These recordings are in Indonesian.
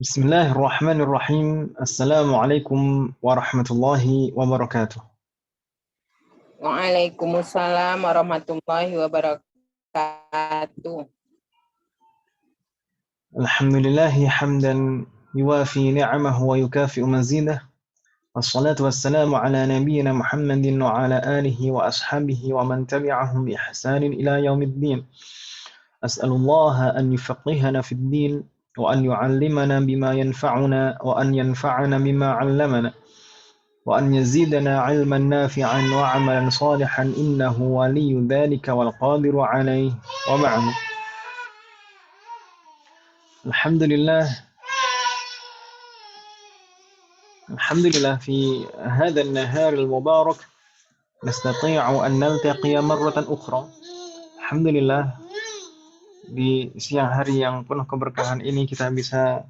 بسم الله الرحمن الرحيم. السلام عليكم ورحمة الله وبركاته. Waalaikumsalam warahmatullahi wabarakatuh. الحمد لله حمدا يوافي نعمه ويكافئ مزيده، والصلاة والسلام على نبينا محمد وعلى آله وأصحابه ومن تبعهم بإحسان إلى يوم الدين. أسأل الله أن يفقهنا في الدين وأن يعلمنا بما ينفعنا وأن ينفعنا بما علمنا وأن يزيدنا علما نافعا وعملا صالحا إنه ولي ذلك والقادر عليه. وبعد، الحمد لله في هذا النهار المبارك نستطيع أن نلتقي مرة أخرى. الحمد لله, di siang hari yang penuh keberkahan ini kita bisa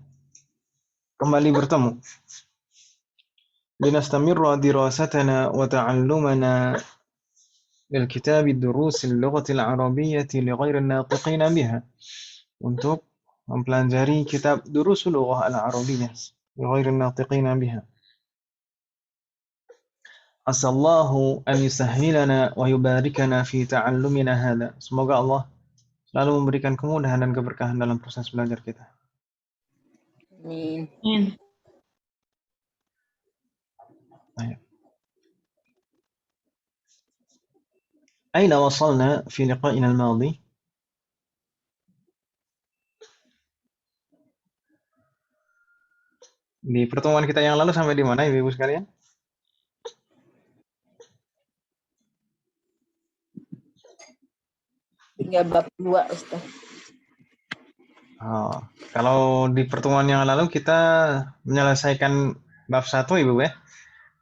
kembali bertemu. لنستمر دراستنا وتعلمنا للكتاب الدروس اللغة العربية لغير الناطقين بها, untuk mempelajari kitab Durusul Lughah Al-Arabiyyah li ghairi natiqina biha. Asallahu an yusahhilana wa yubarikana fi ta'allumina hadha. Semoga Allah selalu memberikan kemudahan dan keberkahan dalam proses belajar kita. Amin. أين وصلنا في لقائنا الماضي؟ Di pertemuan kita yang lalu sampai di mana, Ibu sekalian? Tiga bab 2, Ustaz. Kalau di pertemuan yang lalu kita menyelesaikan bab 1, Ibu ya.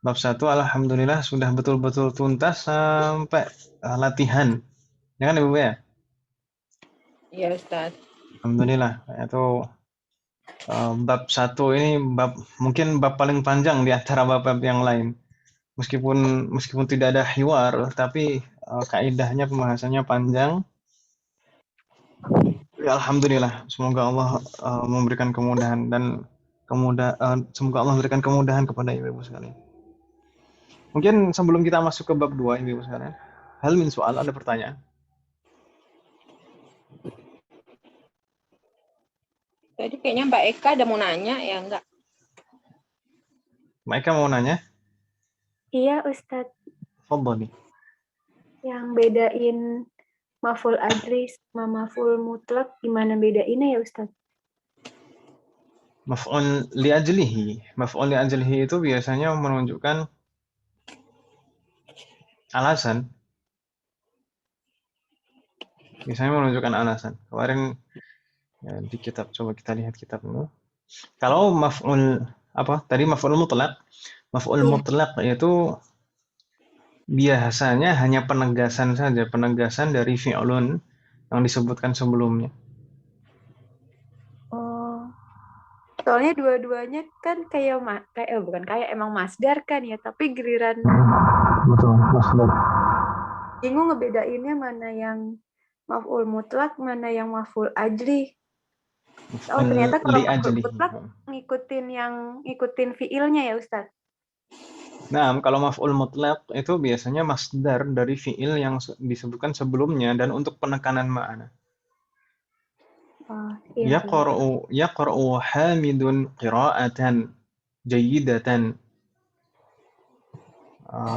Bab 1 alhamdulillah sudah betul-betul tuntas sampai latihan. Ya kan Ibu ya? Iya, Ustaz. Alhamdulillah. Itu bab 1 ini mungkin bab paling panjang di antara bab-bab yang lain. Meskipun tidak ada hiwar, tapi kaidahnya, pembahasannya panjang. Ya, alhamdulillah, semoga Allah memberikan kemudahan dan semoga Allah memberikan kemudahan kepada ibu-ibu sekalian. Mungkin sebelum kita masuk ke bab 2, ibu-ibu sekalian, hal min soal, ada pertanyaan? Tadi kayaknya Mbak Eka ada mau nanya, ya enggak? Mbak Eka mau nanya? Iya, Ustadz. Fadhali. Yang bedain maf'ul ajli sama maf'ul mutlak, gimana bedainnya ya, Ustadz? Maf'ul li ajlihi itu biasanya menunjukkan alasan. Kemarin ya, di kitab, coba kita lihat kitab dulu. Kalau maf'ul maf'ul mutlak. Maf'ul mutlak itu biasanya hanya penegasan saja, penegasan dari fi'lun yang disebutkan sebelumnya. Oh, soalnya dua-duanya kan emang masdar kan ya, tapi giliran Betul, masdar. bingung ngebedainnya mana yang maf'ul mutlak, mana yang maf'ul ajli. Oh, ternyata kalau maf'ul mutlak ngikutin fiilnya ya, Ustadz. Nah, kalau maf'ul mutlak itu biasanya masdar dari fi'il yang disebutkan sebelumnya dan untuk penekanan makna. Iya. Yaqra'u Hamidun qira'atan jayyidatan.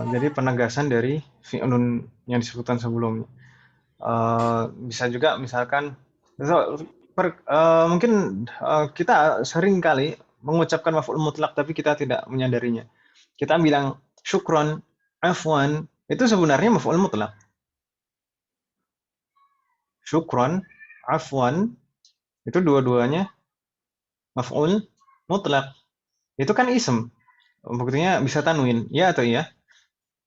Jadi penegasan dari fi'lun yang disebutkan sebelumnya. Bisa juga misalkan mungkin kita sering kali mengucapkan maf'ul mutlak tapi kita tidak menyadarinya. Kita bilang syukron, afwan, itu sebenarnya maf'ul mutlak. Syukron, afwan, itu dua-duanya maf'ul mutlak. Itu kan ism. Buktinya bisa tanwin, ya atau iya?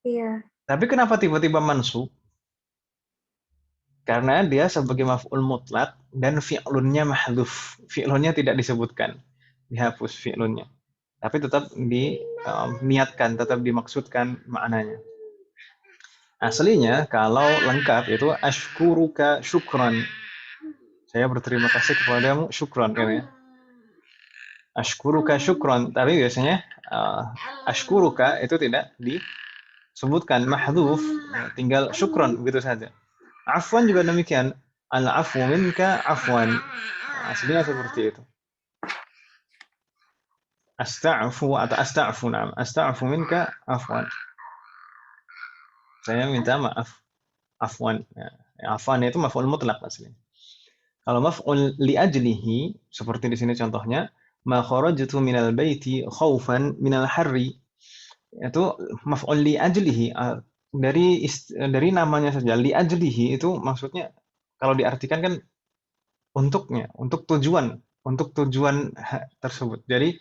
Iya. Tapi kenapa tiba-tiba mansub? Karena dia sebagai maf'ul mutlak dan fi'lunnya mahdhuf. Fi'lunnya tidak disebutkan, dihapus fi'lunnya. Tapi tetap diniatkan, tetap dimaksudkan maknanya. Aslinya kalau lengkap itu ashkuruka syukran. Saya berterima kasih kepadamu, syukran, ya. Ashkuruka syukron, tapi biasanya ashkuruka itu tidak disebutkan mahdhuf, tinggal syukron begitu saja. Afwan juga demikian, al-afwu minka afwan. Aslinya seperti itu. Asta'fu atau asta'fu, na'am. Asta'fu minka afwan. Saya minta maaf. Afwan. Afwan itu maf'ul mutlaq aslinya. Kalau maf'ul li ajlihi, seperti di sini contohnya, ma kharajtu minal baiti khaufan minal harri. Itu maf'ul li ajlihi, dari namanya saja. Li ajlihi itu maksudnya kalau diartikan kan untuknya, untuk tujuan tersebut. Jadi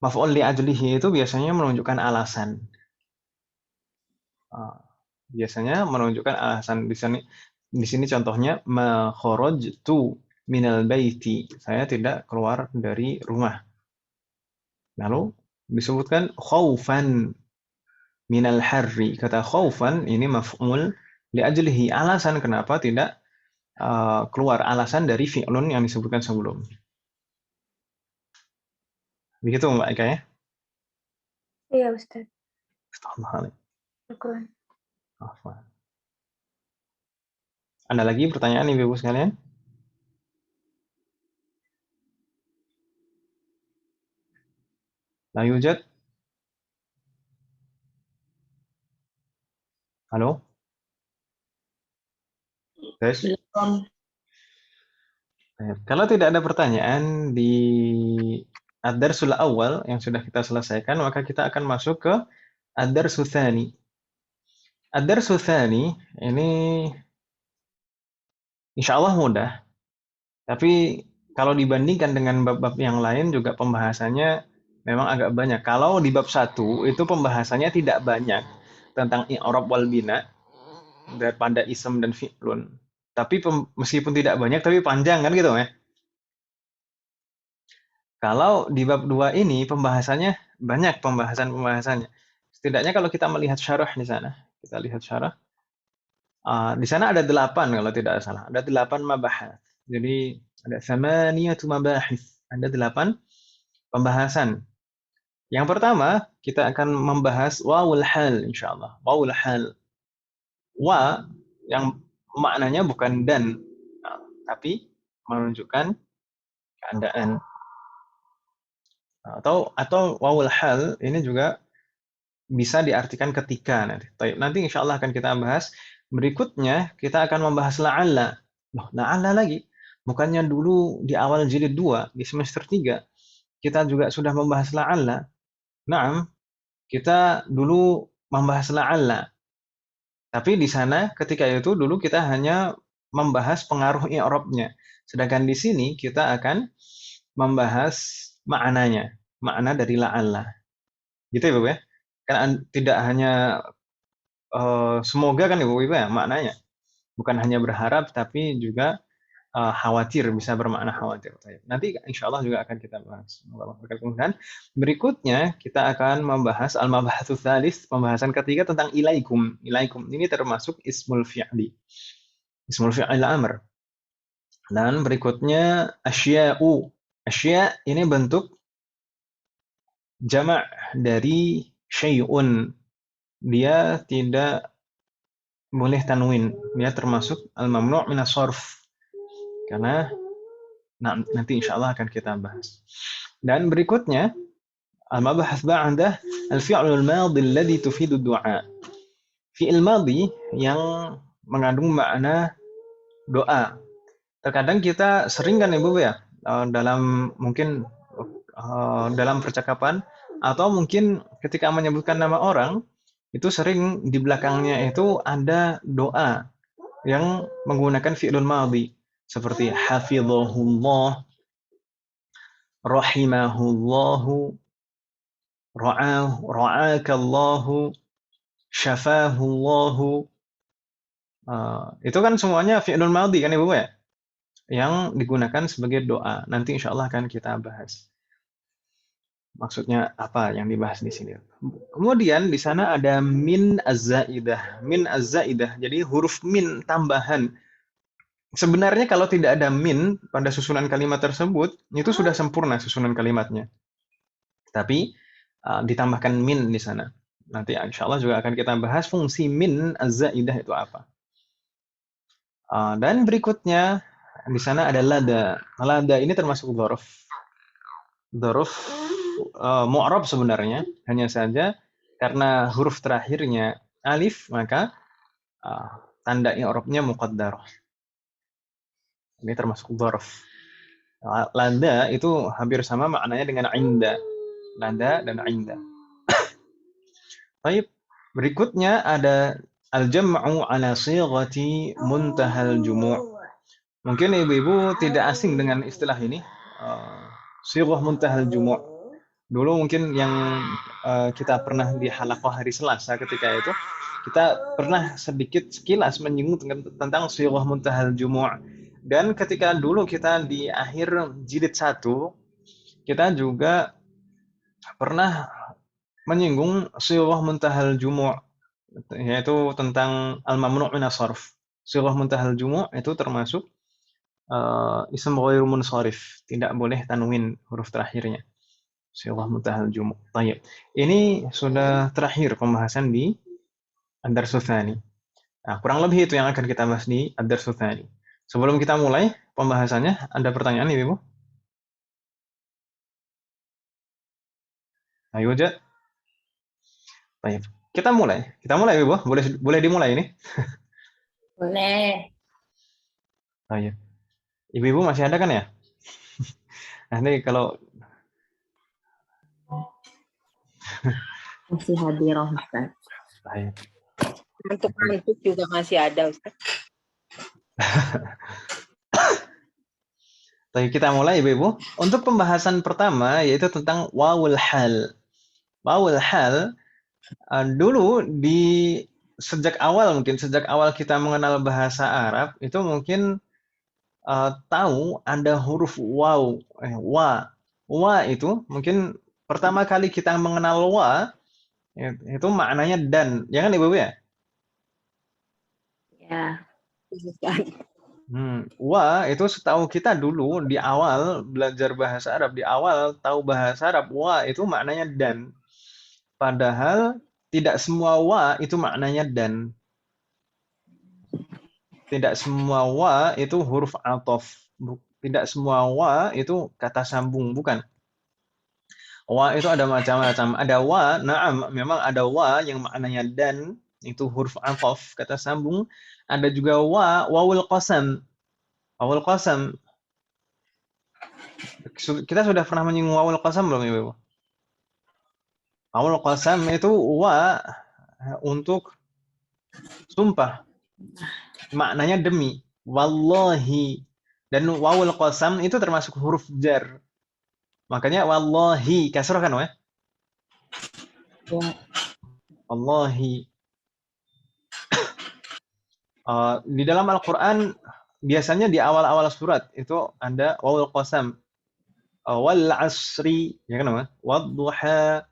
maf'ul li ajlihi itu biasanya menunjukkan alasan. Biasanya menunjukkan alasan. Di sini contohnya ma kharajtu minal baiti. Saya tidak keluar dari rumah. Lalu disebutkan khaufan minal harri. Kata khaufan ini maf'ul li ajlihi. Alasan kenapa tidak keluar, alasan dari fi'lun yang disebutkan sebelumnya. Begitu Mbak Eka ya? Iya Ustaz. Astagfirullahaladzim. Syukran. Ada lagi pertanyaan Ibu sekalian? La yujad? Halo? Tes? Kalau tidak ada pertanyaan di ad-darsul awal yang sudah kita selesaikan, maka kita akan masuk ke ad-darsul tsani. Ad-darsul tsani ini insya Allah mudah, tapi kalau dibandingkan dengan bab-bab yang lain juga pembahasannya memang agak banyak. Kalau di bab 1 itu pembahasannya tidak banyak tentang i'rab wal bina daripada ism dan fi'lun. Tapi meskipun tidak banyak tapi panjang kan gitu ya. Kalau di bab 2 ini pembahasannya banyak pembahasannya. Setidaknya kalau kita melihat syarah di sana, kita lihat syarah. Di sana ada 8 kalau tidak salah. Ada 8 mabahats. Jadi ada 8 mabahits. Ada 8 pembahasan. Yang pertama, kita akan membahas wawul hal insyaallah. Wawul hal. Wa yang maknanya bukan dan, tapi menunjukkan keadaan. Atau wawul hal ini juga bisa diartikan ketika nanti. Nanti insya Allah akan kita bahas. Berikutnya kita akan membahas la'alla. La'alla lagi. Bukannya dulu di awal jilid 2, di semester 3, kita juga sudah membahas la'alla. Naam, kita dulu membahas la'alla. Tapi di sana ketika itu dulu kita hanya membahas pengaruh i'rabnya. Sedangkan di sini kita akan membahas maknanya, makna dari la'alla. Gitu ya, Bu ya? Kan tidak hanya semoga kan Ibu ya maknanya. Bukan hanya berharap tapi juga khawatir, bisa bermakna khawatir. Nanti insya Allah juga akan kita bahas. Kemudian berikutnya kita akan membahas al-mabahatsu tsalits, pembahasan ketiga tentang ilaikum. Ilaikum ini termasuk ismul fi'li. Ismul fi'il amr. Dan berikutnya asya'u. Asya' ini bentuk jama' dari syai'un. Dia tidak boleh tanwin. Dia termasuk al-mamnu' min as-sarf. Karena nanti insya Allah akan kita bahas. Dan berikutnya al-mabahats ba'dah al-fi'lul madhi alladhi tufidu du'a. Fi'il madhi yang mengandung makna doa. Terkadang kita sering kan Ibu ya dalam mungkin dalam percakapan atau mungkin ketika menyebutkan nama orang itu sering di belakangnya itu ada doa yang menggunakan fi'lul madhi. Seperti hafizahullah, rahimahullahu, ra'akallahu, syafahullahu. Itu kan semuanya fi'lul madhi kan Ibu ya? Yang digunakan sebagai doa. Nanti insya Allah akan kita bahas. Maksudnya apa yang dibahas di sini. Kemudian di sana ada min az-zaidah. Min az-zaidah. Jadi huruf min tambahan. sebenarnya kalau tidak ada min pada susunan kalimat tersebut, itu sudah sempurna susunan kalimatnya. Tapi ditambahkan min di sana. Nanti insya Allah juga akan kita bahas fungsi min az-zaidah itu apa. Dan berikutnya di sana ada lada. Lada ini termasuk dzaraf. Dzaraf mu'rab sebenarnya, hanya saja karena huruf terakhirnya alif, maka tanda i'rabnya muqaddarah. Ini termasuk dzaraf. Lada itu hampir sama maknanya dengan inda. Lada dan inda. Baik, berikutnya ada al-jam'u ala sighati muntahal jumu'. Mungkin ibu-ibu tidak asing dengan istilah ini. Sighah muntahal jumu'. Dulu mungkin yang kita pernah di halaqah hari Selasa ketika itu, kita pernah sedikit sekilas menyinggung tentang sighah muntahal jumu'. Dan ketika dulu kita di akhir jilid 1, kita juga pernah menyinggung sighah muntahal jumu', yaitu tentang al-mamnu' min as-sarf. Sighah muntahal jumu' itu termasuk ism ghairu munsharif, tidak boleh tanwin huruf terakhirnya. Sighah muntahal jumu'. Baik. Ini sudah terakhir pembahasan di ad-darsus tsani. Nah, kurang lebih itu yang akan kita bahas di ad-darsus tsani. Sebelum kita mulai pembahasannya, ada pertanyaan Ibu? Ayo, Ja. Baik. Kita mulai Ibu. Boleh dimulai ini? Boleh. Baik. Ibu-ibu masih ada kan ya? Nanti kalau Masih hadir, Ustaz. baik. Ngantuk juga masih ada, Ustaz. Baik, kita mulai Ibu-ibu. Untuk pembahasan pertama yaitu tentang wawul hal. Wawul hal dulu sejak awal kita mengenal bahasa Arab itu mungkin tahu ada huruf waw, wa. Wa itu mungkin pertama kali kita mengenal wa itu maknanya dan, ya kan Ibu-ibu ya? Ya. Wa itu setahu kita dulu di awal belajar bahasa Arab, di awal tahu bahasa Arab, wa itu maknanya dan. Padahal tidak semua wa itu maknanya dan. Tidak semua wa itu huruf athof. Tidak semua wa itu kata sambung, bukan. Wa itu ada macam-macam. Ada wa, na'am, memang ada wa yang maknanya dan, itu huruf athof, kata sambung. Ada juga wawul qasam. Wawul qasam. Kita sudah pernah menyinggung wawul qasam belum, Ibu? Wawul qasam itu wa untuk sumpah. Maknanya demi. Wallahi. Dan wawul qasam itu termasuk huruf jar. Makanya wallahi kasrah kan, ya? Wallahi. Di dalam Al-Quran biasanya di awal-awal surat itu ada wawul qasam. Wal asri, ya kan, wadduha,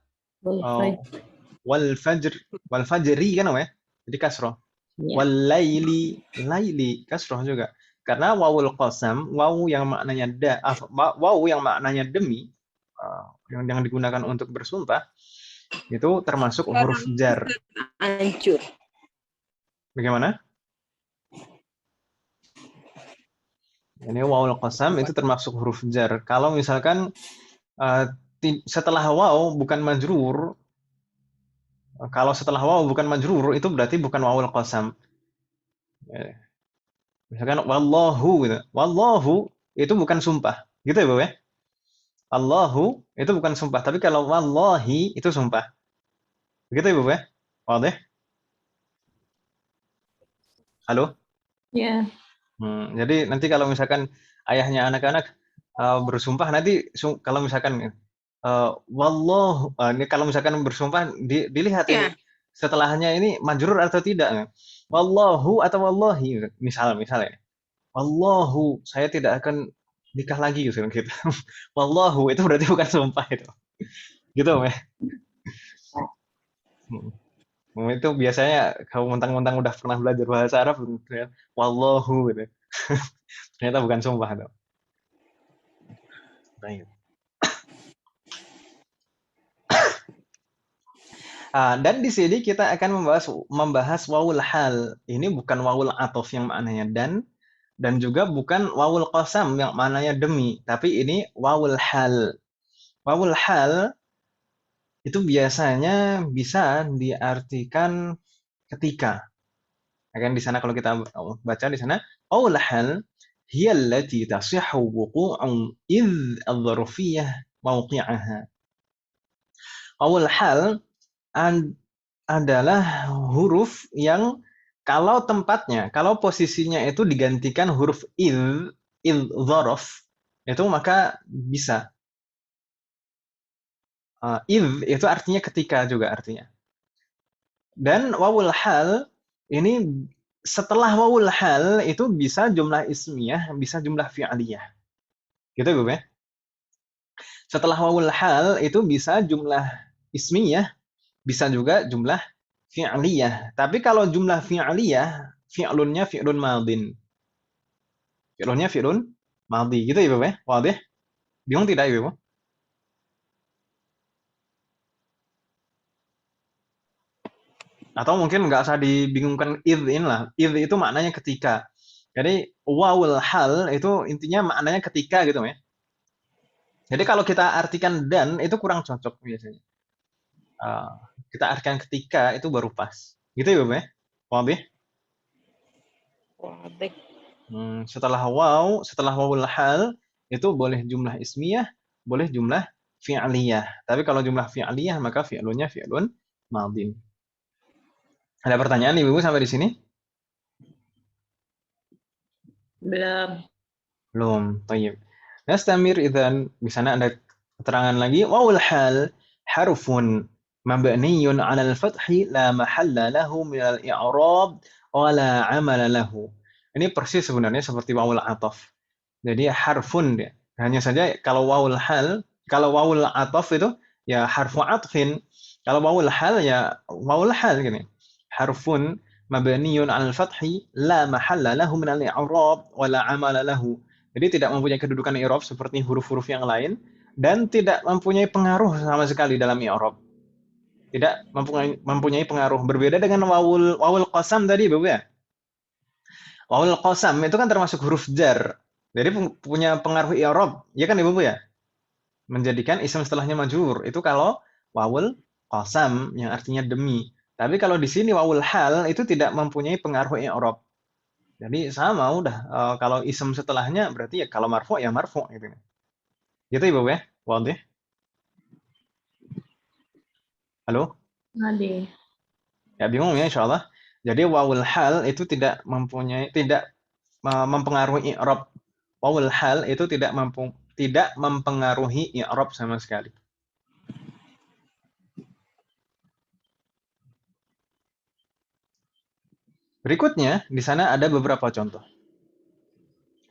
wal fajri kan, ya? Jadi kasrah. Wal laili kasrah juga. Karena wawul qasam, wawu yang maknanya demi, yang digunakan untuk bersumpah, itu termasuk huruf jar. Hancur. Bagaimana? Ini wawul qasam itu termasuk huruf jar. Kalau misalkan setelah waw bukan majrur, itu berarti bukan wawul qasam. Misalkan wallahu gitu. Wallahu itu bukan sumpah. Gitu ya, Bu ya? Allahu itu bukan sumpah, tapi kalau wallahi itu sumpah. Begitu ya, Bu ya? Wadah? Halo? Ya. Jadi nanti kalau misalkan ayahnya anak-anak bersumpah, nanti kalau misalkan wallahu, ini kalau misalkan bersumpah dilihat ini setelahnya ini majrur atau tidak. Wallahu atau wallahi, misalnya. Wallahu, saya tidak akan nikah lagi gitu. Wallahu itu berarti bukan sumpah itu. Gitu, ya. Itu biasanya kalau mentang-mentang udah pernah belajar bahasa Arab, wallahu gitu. Ternyata bukan sumpah tuh. Baik. Dan di sini kita akan membahas wawul hal. Ini bukan wawul atof yang maknanya dan juga bukan wawul qasam yang maknanya demi, tapi ini wawul hal. Wawul hal itu biasanya bisa diartikan ketika. Akan di sana kalau kita baca di sana, wawul hal hiya allati tasihhu wuqu'u idh adh-dharfiyyah mawqi'aha. Wawul hal adalah huruf yang kalau posisinya itu digantikan huruf il dzaraf, itu maka bisa. Itu artinya ketika juga artinya. Dan wawul hal ini setelah wawul hal itu bisa jumlah ismiyah, bisa jumlah fi'liyah. Gitu Gue ya. Setelah wawul hal itu bisa jumlah ismiyah, bisa juga jumlah fi'liyah. Tapi kalau jumlah fi'liyah, fi'lunnya fi'lun madin. Fi'lunnya fi'lun madhi. Gitu ya, Bapak ya? Wadih? Bingung tidak, Ibu? Atau mungkin nggak usah dibingungkan idhin lah. Idh itu maknanya ketika. Jadi wawul hal itu intinya maknanya ketika gitu ya. Jadi kalau kita artikan dan itu kurang cocok biasanya. Kita artikan ketika itu baru pas. Gitu ya, Bapak ya? Wadih? Wadih. Setelah wawul hal itu boleh jumlah ismiyah, boleh jumlah fi'liyah. Tapi kalau jumlah fi'liyah maka fi'lunnya fi'lun madin. Ada pertanyaan Ibu sampai di sini? Belum. Baik. Nastamir idzan. Di sana ada keterangan lagi. Wawul hal harfun mabniyun 'ala al-fathi la mahalla lahu min al-i'rab wa la 'amala lahu. Ini persis sebenarnya seperti wawul ataf. Jadi harfun dia. Hanya saja kalau wawul ataf itu ya harfu atfin. Kalau wawul hal ya wawul hal gini. Harfun mabniyun 'alal fathi la mahalla lahu min al-i'rab wa la 'amala lahu. Jadi tidak mempunyai kedudukan i'rab seperti huruf-huruf yang lain dan tidak mempunyai pengaruh sama sekali dalam i'rab. Tidak mempunyai pengaruh. Berbeda dengan wawul qasam tadi, Bapak ya. Wawul qasam itu kan termasuk huruf jar. Jadi punya pengaruh i'rab, ya kan Ibu ya? Menjadikan isim setelahnya majrur. Itu kalau wawul qasam yang artinya demi. Tapi kalau di sini wawul hal itu tidak mempunyai pengaruh i'rab. Jadi sama udah kalau isim setelahnya berarti ya kalau marfu ya marfu gitu. Gitu Ibu ya? Wadih? Halo? Wadih. Ya bingung ya insyaallah. Jadi wawul hal itu tidak mempengaruhi i'rab. Wawul hal itu tidak mempengaruhi i'rab sama sekali. Berikutnya, di sana ada beberapa contoh.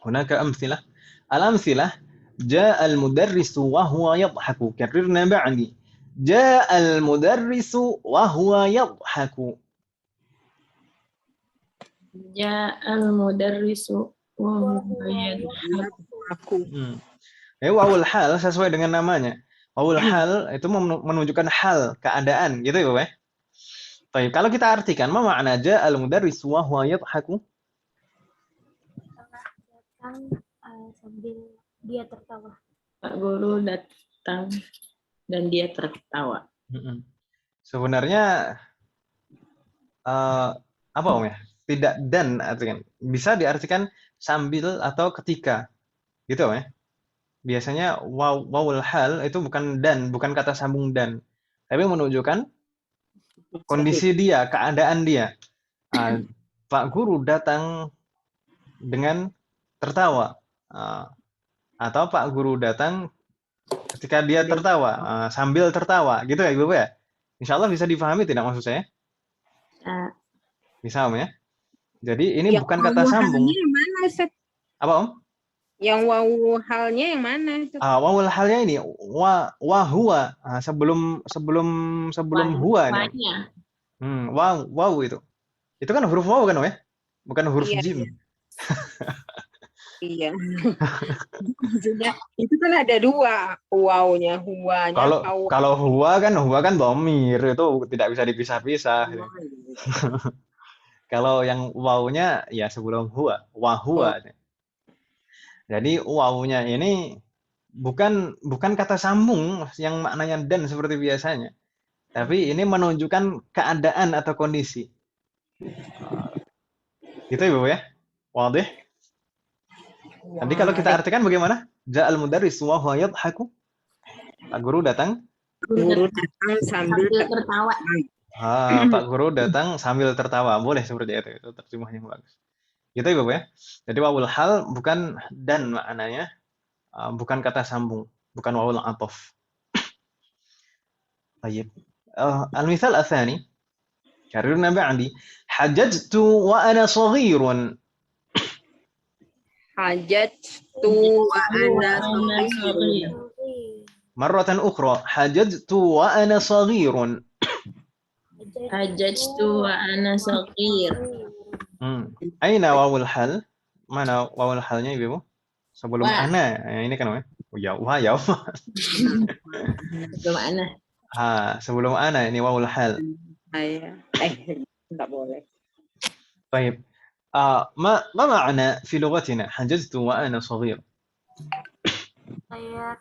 Hunaka amtsilah. Al-amtsilah, ja'al mudarrisu wa huwa yadhaku. Karrirna ba'di. Ja'al mudarrisu wa huwa yadhaku. Ja'al mudarrisu wa huwa yadhaku. Wawul hal sesuai dengan namanya. Wawul hal itu menunjukkan hal, keadaan, gitu ya, Bapak? Baik, kalau kita artikan, ma makna ja'al mudarris wa huwa yadhaku? Datang sambil dia tertawa. Pak guru datang dan dia tertawa. Sebenarnya apa Om ya? Tidak dan artikan. Bisa diartikan sambil atau ketika. Gitu Om ya? Biasanya wawul hal itu bukan dan, bukan kata sambung dan. Tapi menunjukkan kondisi dia, keadaan dia. Pak guru datang dengan tertawa. Atau Pak guru datang ketika dia tertawa, sambil tertawa. Gitu ya Ibu ya? Insya Allah bisa dipahami tidak maksud saya? Bisa Om ya? Jadi ini yang bukan kata sambung. Yang mana, Ustaz? Apa Om? Yang wawu halnya yang mana? Wawul halnya ini wa huwa sebelum huwa nih. Wow itu. Itu kan huruf waw kan, ya? Bukan huruf Iya, jim. Iya. Maksudnya itu kan ada dua, wawnya, huanya, Kalau huwa kan dhamir, itu tidak bisa dipisah-pisah. Kalau yang wawnya ya sebelum huwa, wahua. Jadi wawnya ini bukan kata sambung yang maknanya dan seperti biasanya. Tapi ini menunjukkan keadaan atau kondisi. Gitu ya, Bu ya? Wadih? Nanti kalau kita artikan bagaimana? Ja'al mudarris wa huwa yadhaku. Pak guru datang. Guru datang sambil tertawa. Pak guru datang sambil tertawa. Boleh seperti itu. Itu terjemahnya bagus. Gitu ya, Bu ya? Jadi wawul hal bukan dan maknanya. Bukan kata sambung. Bukan wawul ataf. Baik. Al-mithal athani. Karirna ba'di. Hajajtu wa ana saghirun. hajajtu wa ana saghir. Marratan ukhra. Hajajtu wa ana saghirun. Hajajtu wa ana saghir. Aina wawul hal? Mana wawul halnya, Ibu? Sebelum ana. Ini kan ya. Sebelum ana. Sebelum ana ini wawul hal. Enggak boleh. طيب. ما معنى في لغتنا حجزت وأنا صغير؟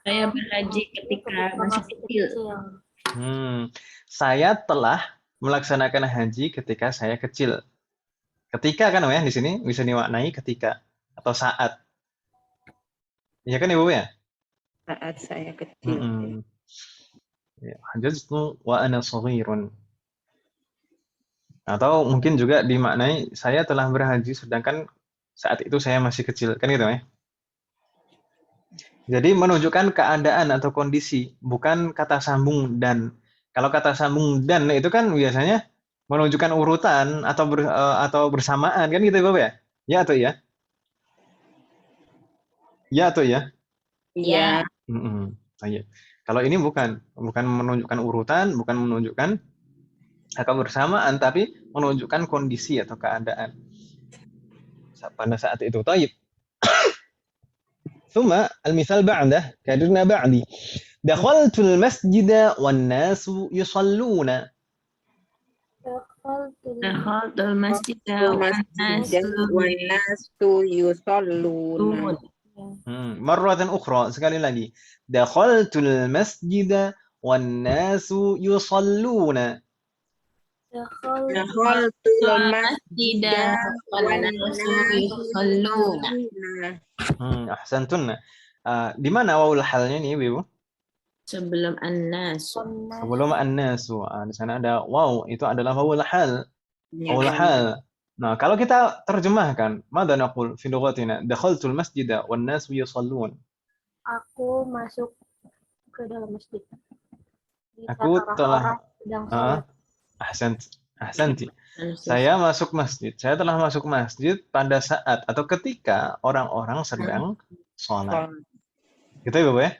Saya berhaji ketika masih kecil. Saya telah melaksanakan haji ketika saya kecil. Ketika kan ya di sini bisa dimaknai ketika atau saat. Iya kan Ibu ya? Saat saya kecil. Hajaztu wa ana saghirun. Atau mungkin juga dimaknai saya telah berhaji sedangkan saat itu saya masih kecil. Kan gitu ya? Jadi menunjukkan keadaan atau kondisi, bukan kata sambung dan. Kalau kata sambung dan itu kan biasanya menunjukkan urutan atau bersamaan kan gitu Bapak ya? Ya atau ya? Ya atau ya? Iya. Kalau ini bukan menunjukkan urutan, bukan menunjukkan atau bersamaan, tapi menunjukkan kondisi atau keadaan pada saat itu. Taib. ثم المثال بعده كادرنا بعدي دخلت المسجد والناس يصلون. دخلت المسجد والناس يصلون. مرة أخرى sekali lagi. دخلت المسجد والناس يصلون. دخلت المسجد والناس يصلون. Ahsantun. Di mana wawul halnya nih, Ibu? Sebelum an-nas. Sebelum an-nas. Di sana ada waw, itu adalah wawul hal. Wawul hal. Nah, kalau kita terjemahkan, madza naqul fi lughatina? Dakhaltul masjida wan nas yusallun. Aku masuk ke dalam masjid. Aku telah Ahsanti. Saya masuk masjid. Saya telah masuk masjid pada saat atau ketika orang-orang sedang sholat. Gitu ya, Bapak ya?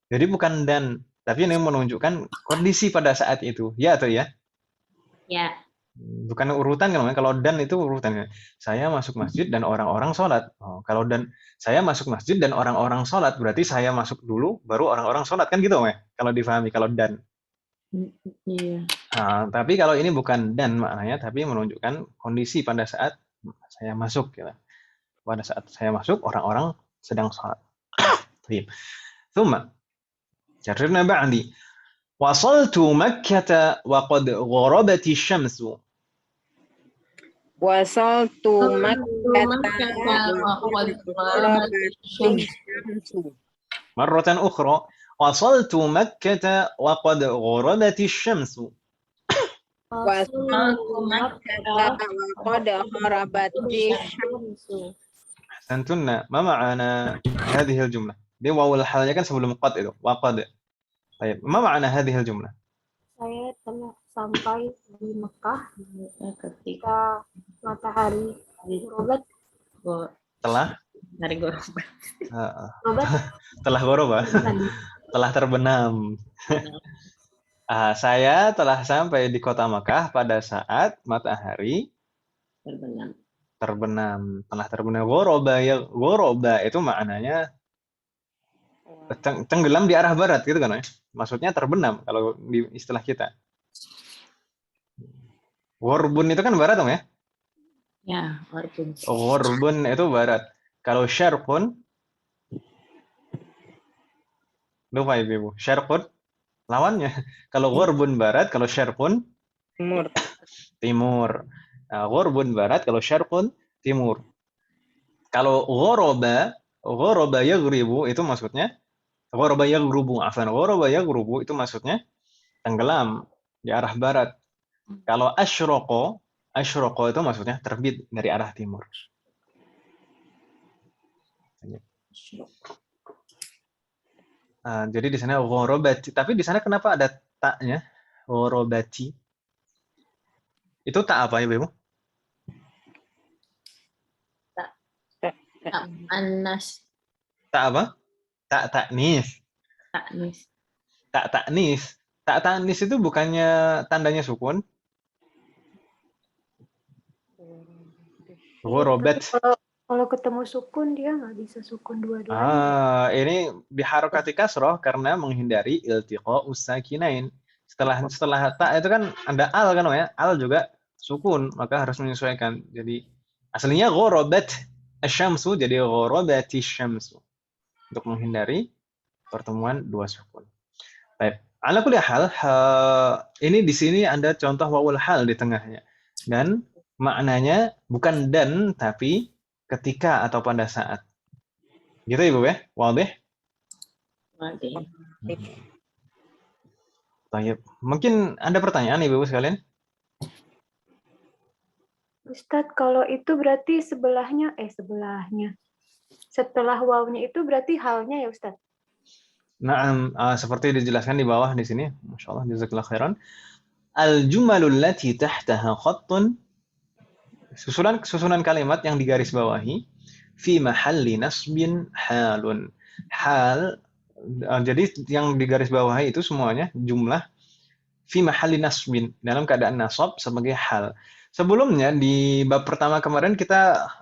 Jadi bukan dan, tapi ini menunjukkan kondisi pada saat itu. Ya atau ya? Ya. Bukan urutan kan? Kalau dan itu urutan. Saya masuk masjid dan orang-orang sholat. Kalau dan saya masuk masjid dan orang-orang sholat, berarti saya masuk dulu, baru orang-orang sholat. Kan gitu, ya? Kalau difahami, kalau dan. Iya. Tapi kalau ini bukan dan maknanya, tapi menunjukkan kondisi pada saat saya masuk. Gitu. Pada saat saya masuk, orang-orang sedang sholat. ثم جربنا بعدي وصلت مكة وقد غربت الشمس. وصلت مكة وقد غربت الشمس. مرة أخرى وصلت مكة وقد غربت الشمس. وصلت مكة وقد غربت الشمس. أحسنتن. ما معنى هذه الجملة؟ Dia wawul halnya kan sebelum qad itu. Waqad. Baik. Ma ma'na hadhihi al-jumlah? Saya telah sampai di Mekah ketika matahari ghorobat. Telah? Hari ghorobat. Telah ghorobat. Telah terbenam. Saya telah sampai di kota Makkah pada saat matahari terbenam. Telah terbenam. Ghoroba itu maknanya tenggelam di arah barat gitu kan ya. Maksudnya terbenam kalau di istilah kita. Ghorbun itu kan barat dong ya? Ya, warbun. Ghorbun itu barat. Kalau syarqun, lupa ibu. Syarqun lawannya. Kalau ghorbun barat, kalau syarqun timur. Ghorbun barat, kalau syarqun timur. Kalau ghoroba yaghribu itu maksudnya ghoroba yaghrubu itu maksudnya tenggelam di arah barat. Kalau asyroko itu maksudnya terbit dari arah timur. Jadi di sana ghorobati, tapi di sana kenapa ada taknya? Ghorobati. Itu tak apa ya, Ibu? Tak anas. Tak apa? Tak taknis. Taknis. Tak taknis. Tak taknis itu bukannya tandanya sukun? Ghorobat. Kalau ketemu sukun dia nggak bisa sukun dua-duanya. Ini diharokati kasroh karena menghindari iltiqa usakinain. Setelah tak itu kan ada al kan ya? Al juga sukun, maka harus menyesuaikan. Jadi aslinya ghorobat asyamsu jadi ghorobati syamsu. Untuk menghindari pertemuan dua sukun. Baik. Ala kulli hal, ini di sini ada contoh wawul hal di tengahnya. Dan maknanya bukan dan tapi ketika atau pada saat. Gitu Ibu ya? Wadih? Wadih. Baik. Mungkin ada pertanyaan Ibu sekalian? Ustadz, kalau itu berarti sebelahnya. Setelah wawnya itu berarti halnya ya Ustadz? Nah, seperti dijelaskan di bawah di sini. Masya Allah, jazakallah khairan. Al-jumalul lati tahtaha khattun. Susunan kalimat yang digaris bawahi. Fi mahalli nasbin halun. Hal, jadi yang digaris bawahi itu semuanya jumlah fi mahalli nasbin. Dalam keadaan nasab sebagai hal. Sebelumnya di bab pertama kemarin kita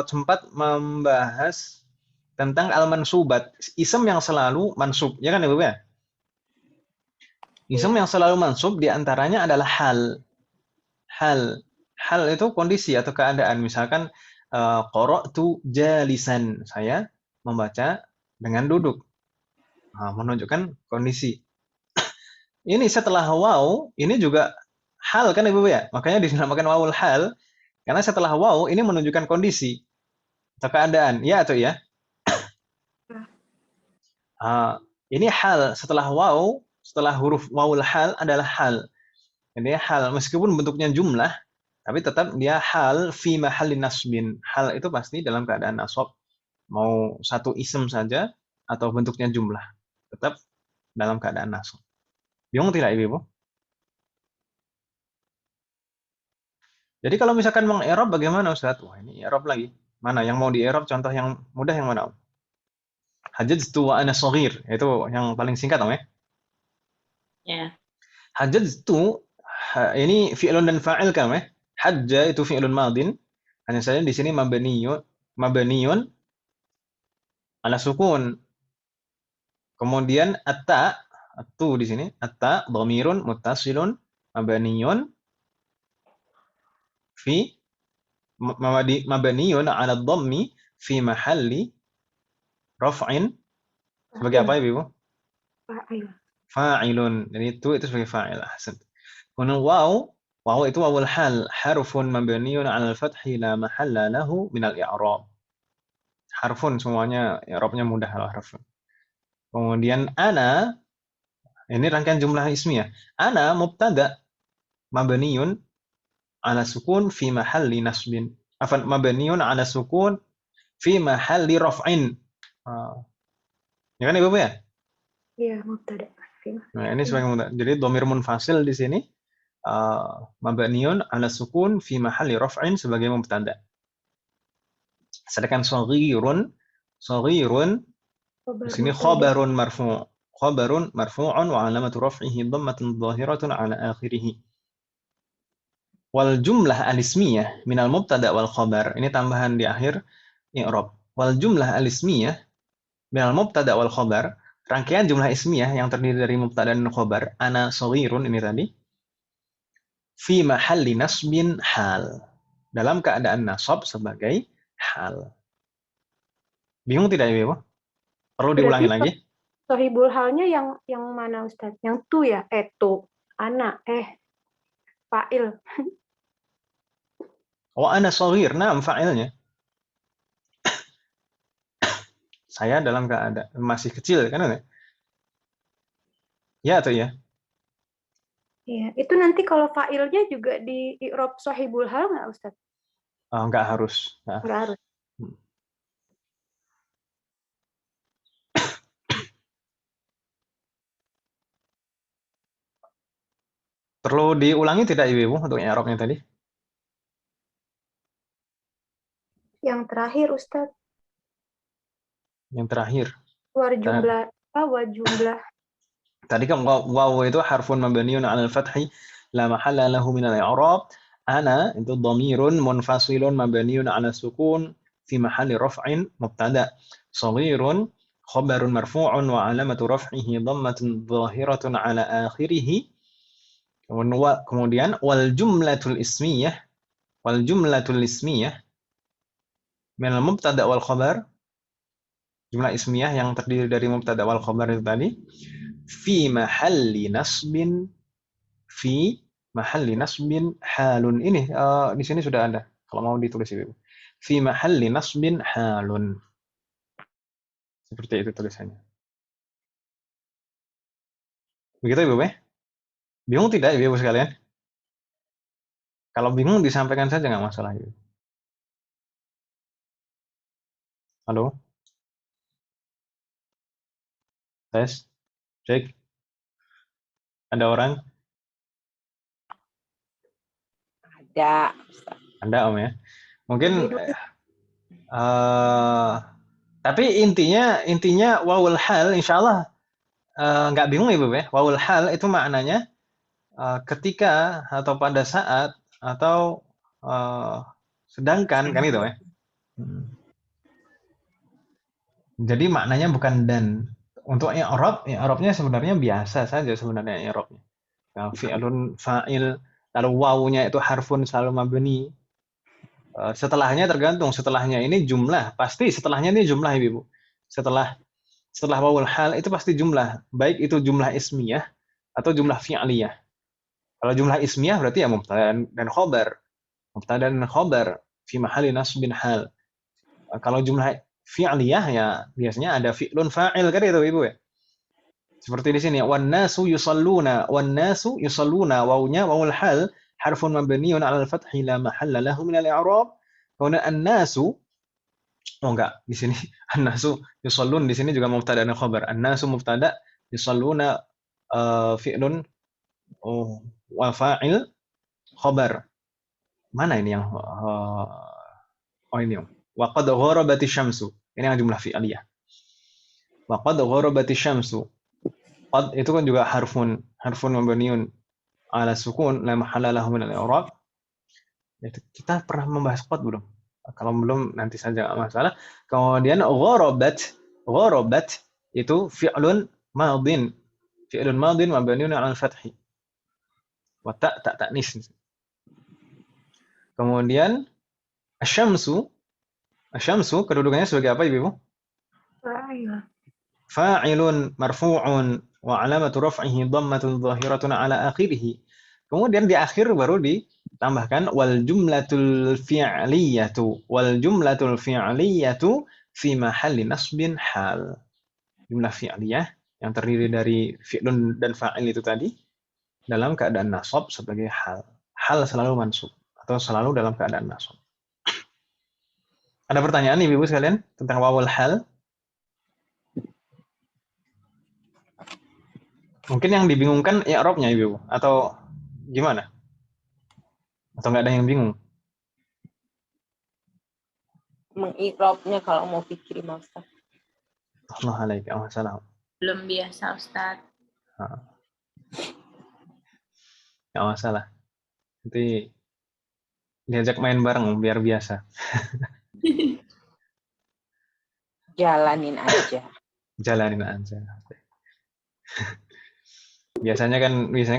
sempat membahas tentang al-mansubat, isem yang selalu mansub, ya kan Ibu ya? Isem yang selalu mansub diantaranya adalah hal. Hal itu kondisi atau keadaan. Misalkan qara'tu jalisan, saya membaca dengan duduk. Menunjukkan kondisi. Ini setelah waw, ini juga hal kan Ibu ya? Makanya dinamakan wawul hal karena setelah waw ini menunjukkan kondisi atau keadaan. Ya atau ya? Ini hal setelah waw, setelah huruf wawul hal adalah hal. Jadi hal meskipun bentuknya jumlah, tapi tetap dia hal fi mahallin nasbin. Hal itu pasti dalam keadaan nasab. Mau satu isem saja atau bentuknya jumlah, tetap dalam keadaan nasab. Bingung tidak Ibu? Jadi kalau misalkan meng-i'rab bagaimana Ustaz? Wah, ini i'rab lagi. Mana yang mau di-i'rab contoh yang mudah yang mana? Hajjajtu wa ana shaghir. Itu yang paling singkat ya? Ya. Hajjajtu ini fi'lun dan fa'il kan ya? Hajja itu fi'lun madin. Hanya saja di sini mabniyun ala sukun. Kemudian at-tu di sini, at-ta dhamirun muttasilun mabniyun fi mabniyun ala dhammi fi mahalli raf'in sebagai apa Ibu? Fa'ilun. Jadi itu sebagai fa'il. Ahsan. Kemudian waw itu wawul hal, harfun mabniyun 'ala al-fathi la mahalla lahu min al-i'rab. Harfun semuanya i'rabnya mudah lah harfun. Kemudian ana ini rangkaian jumlah ismiyah. Ana mubtada mabniyun 'ala sukun fi mahalli nasbin. Afan mabniyun 'ala sukun fi mahalli raf'in. Ya kan Ibu ya? Iya, mubtada. Nah, ini sebagai mubtada. Jadi dhamir munfasil di sini mabniun 'ala sukun fi mahalli raf'in sebagai mubtada. Sedangkan shaghirun di sini khabarun marfu'. khabarun marfu'un wa alamatu raf'ihi dhammatun dhahiratun ala akhirih. Wal jumlah al-ismiyah minal mubtada wal khabar. Ini tambahan di akhir i'rab. Wal jumlah al-ismiyah minal mubtada wal khabar. Rangkaian jumlah ismiyah yang terdiri dari mubtada dan khabar. Ana shaghirun ini tadi. Fi mahalli nasbin hal. Dalam keadaan nasab sebagai hal. Bingung tidak Ibu? Perlu diulangi lagi? Sohibul halnya yang mana Ustaz? Yang tu ya? Tu. Ana. Fa'il. Oh, ana shaghir. Nah, fa'ilnya. Saya dalam keadaan masih kecil kan? Ya atau ya? Iya, itu nanti kalau fa'ilnya juga di i'rab sohibul hal nggak Ustaz? Oh, nggak harus. Nggak harus. Perlu diulangi tidak Ibu untuk i'rabnya tadi? Yang terakhir Ustaz. Yang terakhir. Wa jumlah. Tadi kan waw itu harfun mabniun 'ala al-fathi la mahalla lahu min al-i'rab. Ana itu dhamirun munfasilun mabniun 'ala sukun fi mahalli raf'in mubtada. Shaghirun khabarun marfu'un wa 'alamatu raf'ihi dhammatun dhahiratun 'ala akhirih. Kemudian wal jumlatul ismiyah min al-mubtada wal khabar. Jumlah ismiyah yang terdiri dari mubtada wal khabar itu tadi. Fi mahalli nasbin halun. Ini di sini sudah ada. Kalau mau ditulis Ibu. Fi mahalli nasbin halun. Seperti itu tulisannya. Begitu Ibu ya? Bingung tidak Ibu sekalian? Kalau bingung disampaikan saja nggak masalah Ibu. Halo? Tes? Cek? Ada orang? Ada Om ya. Mungkin tapi intinya wawul hal insyaallah nggak bingung Ibu ya. Wawul hal itu maknanya ketika atau pada saat atau sedangkan kan itu ya. Jadi maknanya bukan dan. Untuk i'rabnya sebenarnya biasa saja sebenarnya i'rabnya. Nah, fi'lun fa'il lalu wawunya itu harfun selalu mabni. Setelahnya tergantung, setelahnya ini jumlah, pasti setelahnya ini jumlah Ibu. Setelah wawul hal itu pasti jumlah, baik itu jumlah ismiyah atau jumlah fi'liyah. Kalau jumlah ismiyah berarti ya mubtada dan khabar. Mubtada dan khabar fi mahalli nasbin hal. Kalau jumlah fi'liyah ya biasanya ada fi'lun fa'il kan itu Ibu ya. Seperti di sini wan nasu yusalluna wawunya wawul hal harfun mabniun 'ala al-fathi la mahalla lahu min al-i'rab. Kemudian an-nasu di sini an-nasu yusallun di sini juga mubtada dan khabar. An-nasu mubtada yusalluna fi'lun wa fa'il khabar. Mana ini yang ini wa qad gharabati syamsu. Ini yang jumlah fi'liyah. Wa qad gharabati syamsu. Qad itu kan juga harfun mabniun 'ala sukun la mahalla lahu min al-i'rab. Kita pernah membahas qad belum? Kalau belum nanti saja enggak masalah. Kemudian gharabat itu fi'lun madin mabniun 'ala al-fath. Wa ta'nis. Kemudian asyamsu kedudukannya sebagai apa Ibu? Fa'ilun marfu'un wa 'alamatu raf'ihi dhammatun dhahiratun 'ala akhirih. Kemudian di akhir baru ditambahkan wal jumlatul fi'liyatu fi mahalli nasbin hal. Jumlah fi'liyah yang terdiri dari fi'lun dan fa'il itu tadi dalam keadaan nasab sebagai hal. Hal selalu mansub atau selalu dalam keadaan nasab. Ada pertanyaan Ibu sekalian tentang wawul hal? Mungkin yang dibingungkan i'rabnya Ibu atau gimana? Atau nggak ada yang bingung? Mengi'rabnya kalau mau fikir Ustaz. Waalaikumsalam. Belum biasa, Ustaz. Nggak masalah. Nanti diajak main bareng biar biasa. Jalanin aja. Jalanin aja. Biasanya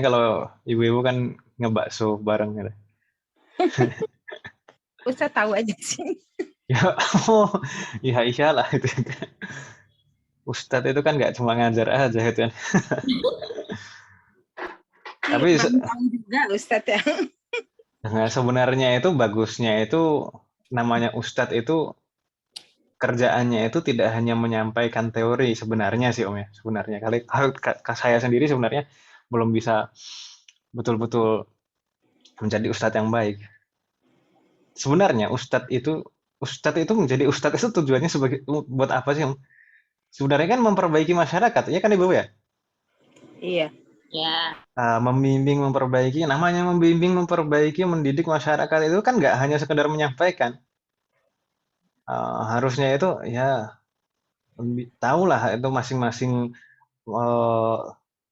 kalau ibu-ibu kan ngebakso bareng gitu. Ustaz tahu aja sih. Ya, iya lah itu. Ustadz itu kan nggak cuma ngajar aja itu kan. Tapi tahu juga Ustaz ya. nah, sebenarnya itu bagusnya itu namanya Ustadz itu kerjaannya itu tidak hanya menyampaikan teori sebenarnya sih Om ya. Sebenarnya kalau saya sendiri sebenarnya belum bisa betul-betul menjadi ustadz yang baik. Sebenarnya ustadz itu menjadi ustadz itu tujuannya sebagai buat apa sih Om? Sebenarnya kan memperbaiki masyarakat, ya kan Ibu ya? Iya. Ya. Membimbing, memperbaiki, namanya membimbing, memperbaiki, mendidik masyarakat itu kan nggak hanya sekedar menyampaikan. Harusnya itu ya tahulah itu masing-masing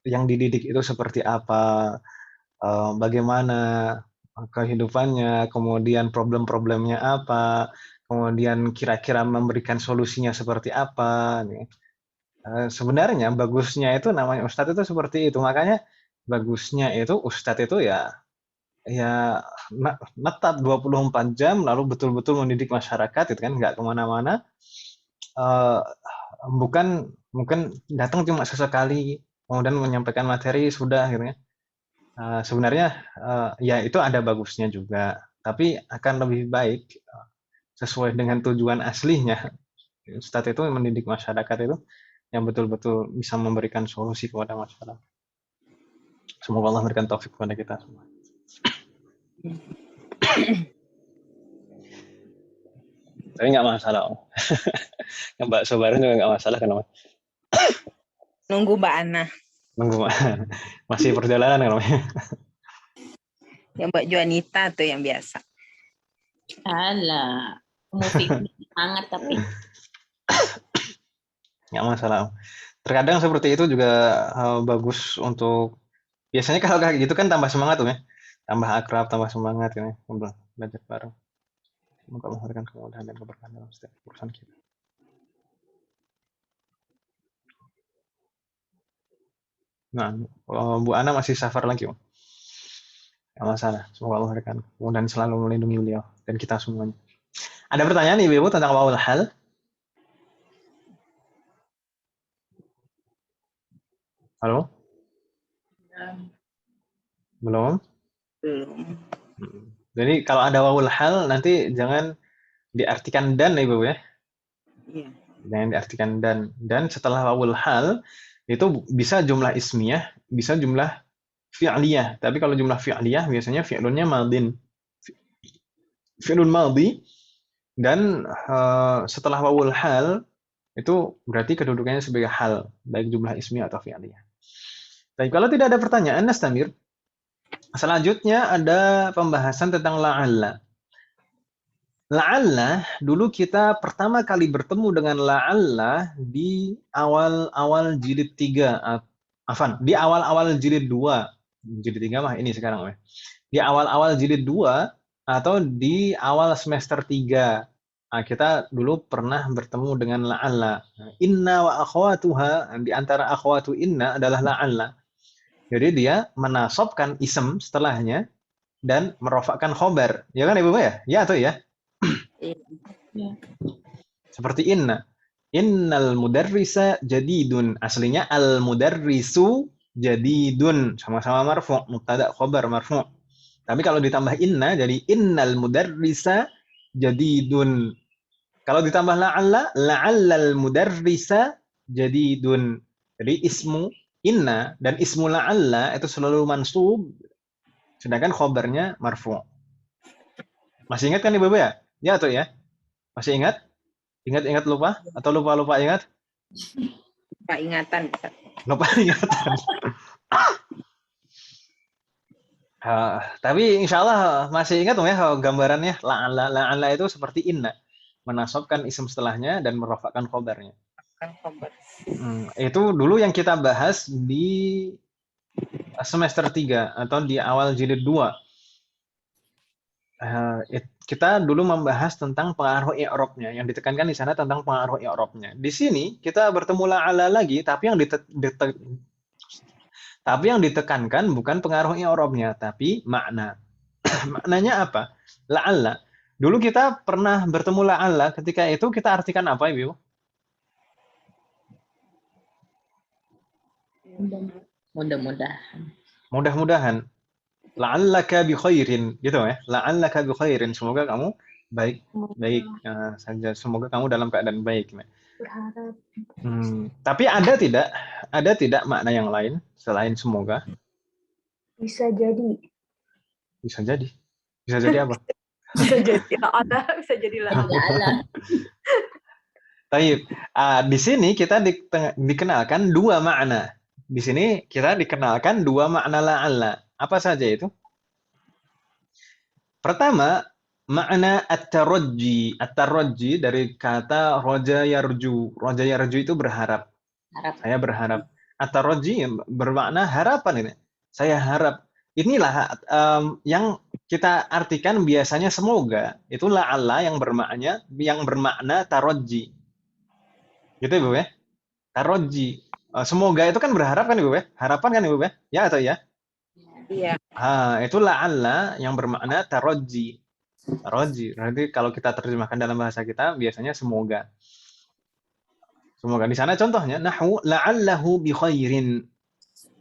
yang dididik itu seperti apa, bagaimana kehidupannya, kemudian problem-problemnya apa, kemudian kira-kira memberikan solusinya seperti apa. Sebenarnya bagusnya itu namanya ustadz itu seperti itu, makanya bagusnya itu ustadz itu ya netap 24 jam lalu betul-betul mendidik masyarakat itu kan nggak kemana-mana, bukan mungkin datang cuma sesekali kemudian menyampaikan materi sudah gitu ya. Sebenarnya ya itu ada bagusnya juga, tapi akan lebih baik sesuai dengan tujuan aslinya ustadz itu mendidik masyarakat itu yang betul-betul bisa memberikan solusi kepada masyarakat. Semoga Allah memberikan taufik kepada kita semua. Tapi nggak masalah Om. Yang bakso bareng juga nggak masalah kenapa? Nunggu Mbak Ana. Nunggu masih perjalanan kan Om? Yang Mbak Juanita tuh yang biasa. Alah, movie hangat tapi. Nggak masalah Om. Terkadang seperti itu juga bagus untuk, biasanya kalau kayak gitu kan tambah semangat Om ya. Tambah akrab, tambah semangat ya. Belajar bareng. Semoga Allah memberikan kemudahan dan keberkahan dalam setiap urusan kita. Nah, Bu Ana masih safar lagi Om. Nggak masalah. Semoga Allah memberikan kemudahan selalu melindungi beliau dan kita semuanya. Ada pertanyaan Ibu tentang wawul hal? Halo? Belum? Jadi kalau ada wawul hal nanti jangan diartikan dan Ibu ya. Iya. Jangan diartikan dan setelah wawul hal itu bisa jumlah ismiyah, bisa jumlah fi'liyah. Tapi kalau jumlah fi'liyah biasanya fi'lunnya madin. Fi'lun madhi dan setelah wawul hal itu berarti kedudukannya sebagai hal, baik jumlah ismiyah atau fi'liyah. Baik, kalau tidak ada pertanyaan, nastamir. Selanjutnya ada pembahasan tentang la'alla. La'alla, dulu kita pertama kali bertemu dengan la'alla di awal-awal jilid 3. Di awal-awal jilid 2. Jilid 3 mah ini sekarang. Di awal-awal jilid 2 atau di awal semester 3. Kita dulu pernah bertemu dengan la'alla. Inna wa akhwatuha, di antara akhwatu inna adalah la'alla. Jadi dia menasabkan ism setelahnya dan merofakkan khobar. Ya kan Ibu ya? Ya atau ya? Ya. Seperti inna. Innal mudarrisa jadidun. Aslinya al mudarrisu jadidun. Sama-sama marfu'. Mubtada khobar marfu'. Tapi kalau ditambah inna jadi innal mudarrisa jadidun. Kalau ditambah la'allal mudarrisa jadidun. Jadi ismu inna dan ismu la'alla itu selalu mansub, sedangkan khobarnya marfu'. Masih ingat kan Ibu ya? Ya atau ya? Masih ingat? Ingat lupa? Atau lupa ingat? Lupa ingatan. Lupa ingatan. Tapi insya Allah masih ingat ya gambarannya. La'alla itu seperti inna. Menasabkan isim setelahnya dan merofakkan khobarnya. khabar. Itu dulu yang kita bahas di semester 3 atau di awal jilid 2. Kita dulu membahas tentang pengaruh i'rabnya. Yang ditekankan di sana tentang pengaruh i'rabnya. Di sini kita bertemu la'alla lagi, tapi yang ditekankan bukan pengaruh i'rabnya, tapi makna. Maknanya apa? La'alla. Dulu kita pernah bertemu la'alla, ketika itu kita artikan apa, Ibu? Mudah-mudahan. Mudah-mudahan. La'allaka bi khairin, gitu ya. La'allaka bi khairin, semoga kamu baik saja, semoga kamu dalam keadaan baik. Berharap. Tapi ada tidak makna yang lain selain semoga? Bisa jadi. Bisa jadi. Bisa jadi apa? Bisa jadi ada, bisa jadi La'alla. Baik. Di sini kita dikenalkan dua makna. Di sini kita dikenalkan dua makna la'alla. Apa saja itu? Pertama, makna at-tarajji. At-tarajji dari kata roja yarju. Roja yarju itu berharap. Saya berharap. At-tarajji bermakna harapan ini. Saya harap. Inilah yang kita artikan biasanya semoga. Itu la'alla yang bermakna tarajji. Gitu Ibu ya? Tarajji. Semoga itu kan berharap kan Ibu ya? Harapan kan Ibu ya? Ya atau ya? Iya. Itu la'alla yang bermakna tarajji. Tarajji. Berarti kalau kita terjemahkan dalam bahasa kita biasanya semoga. Semoga. Di sana contohnya nahwu la'allahu bi khairin.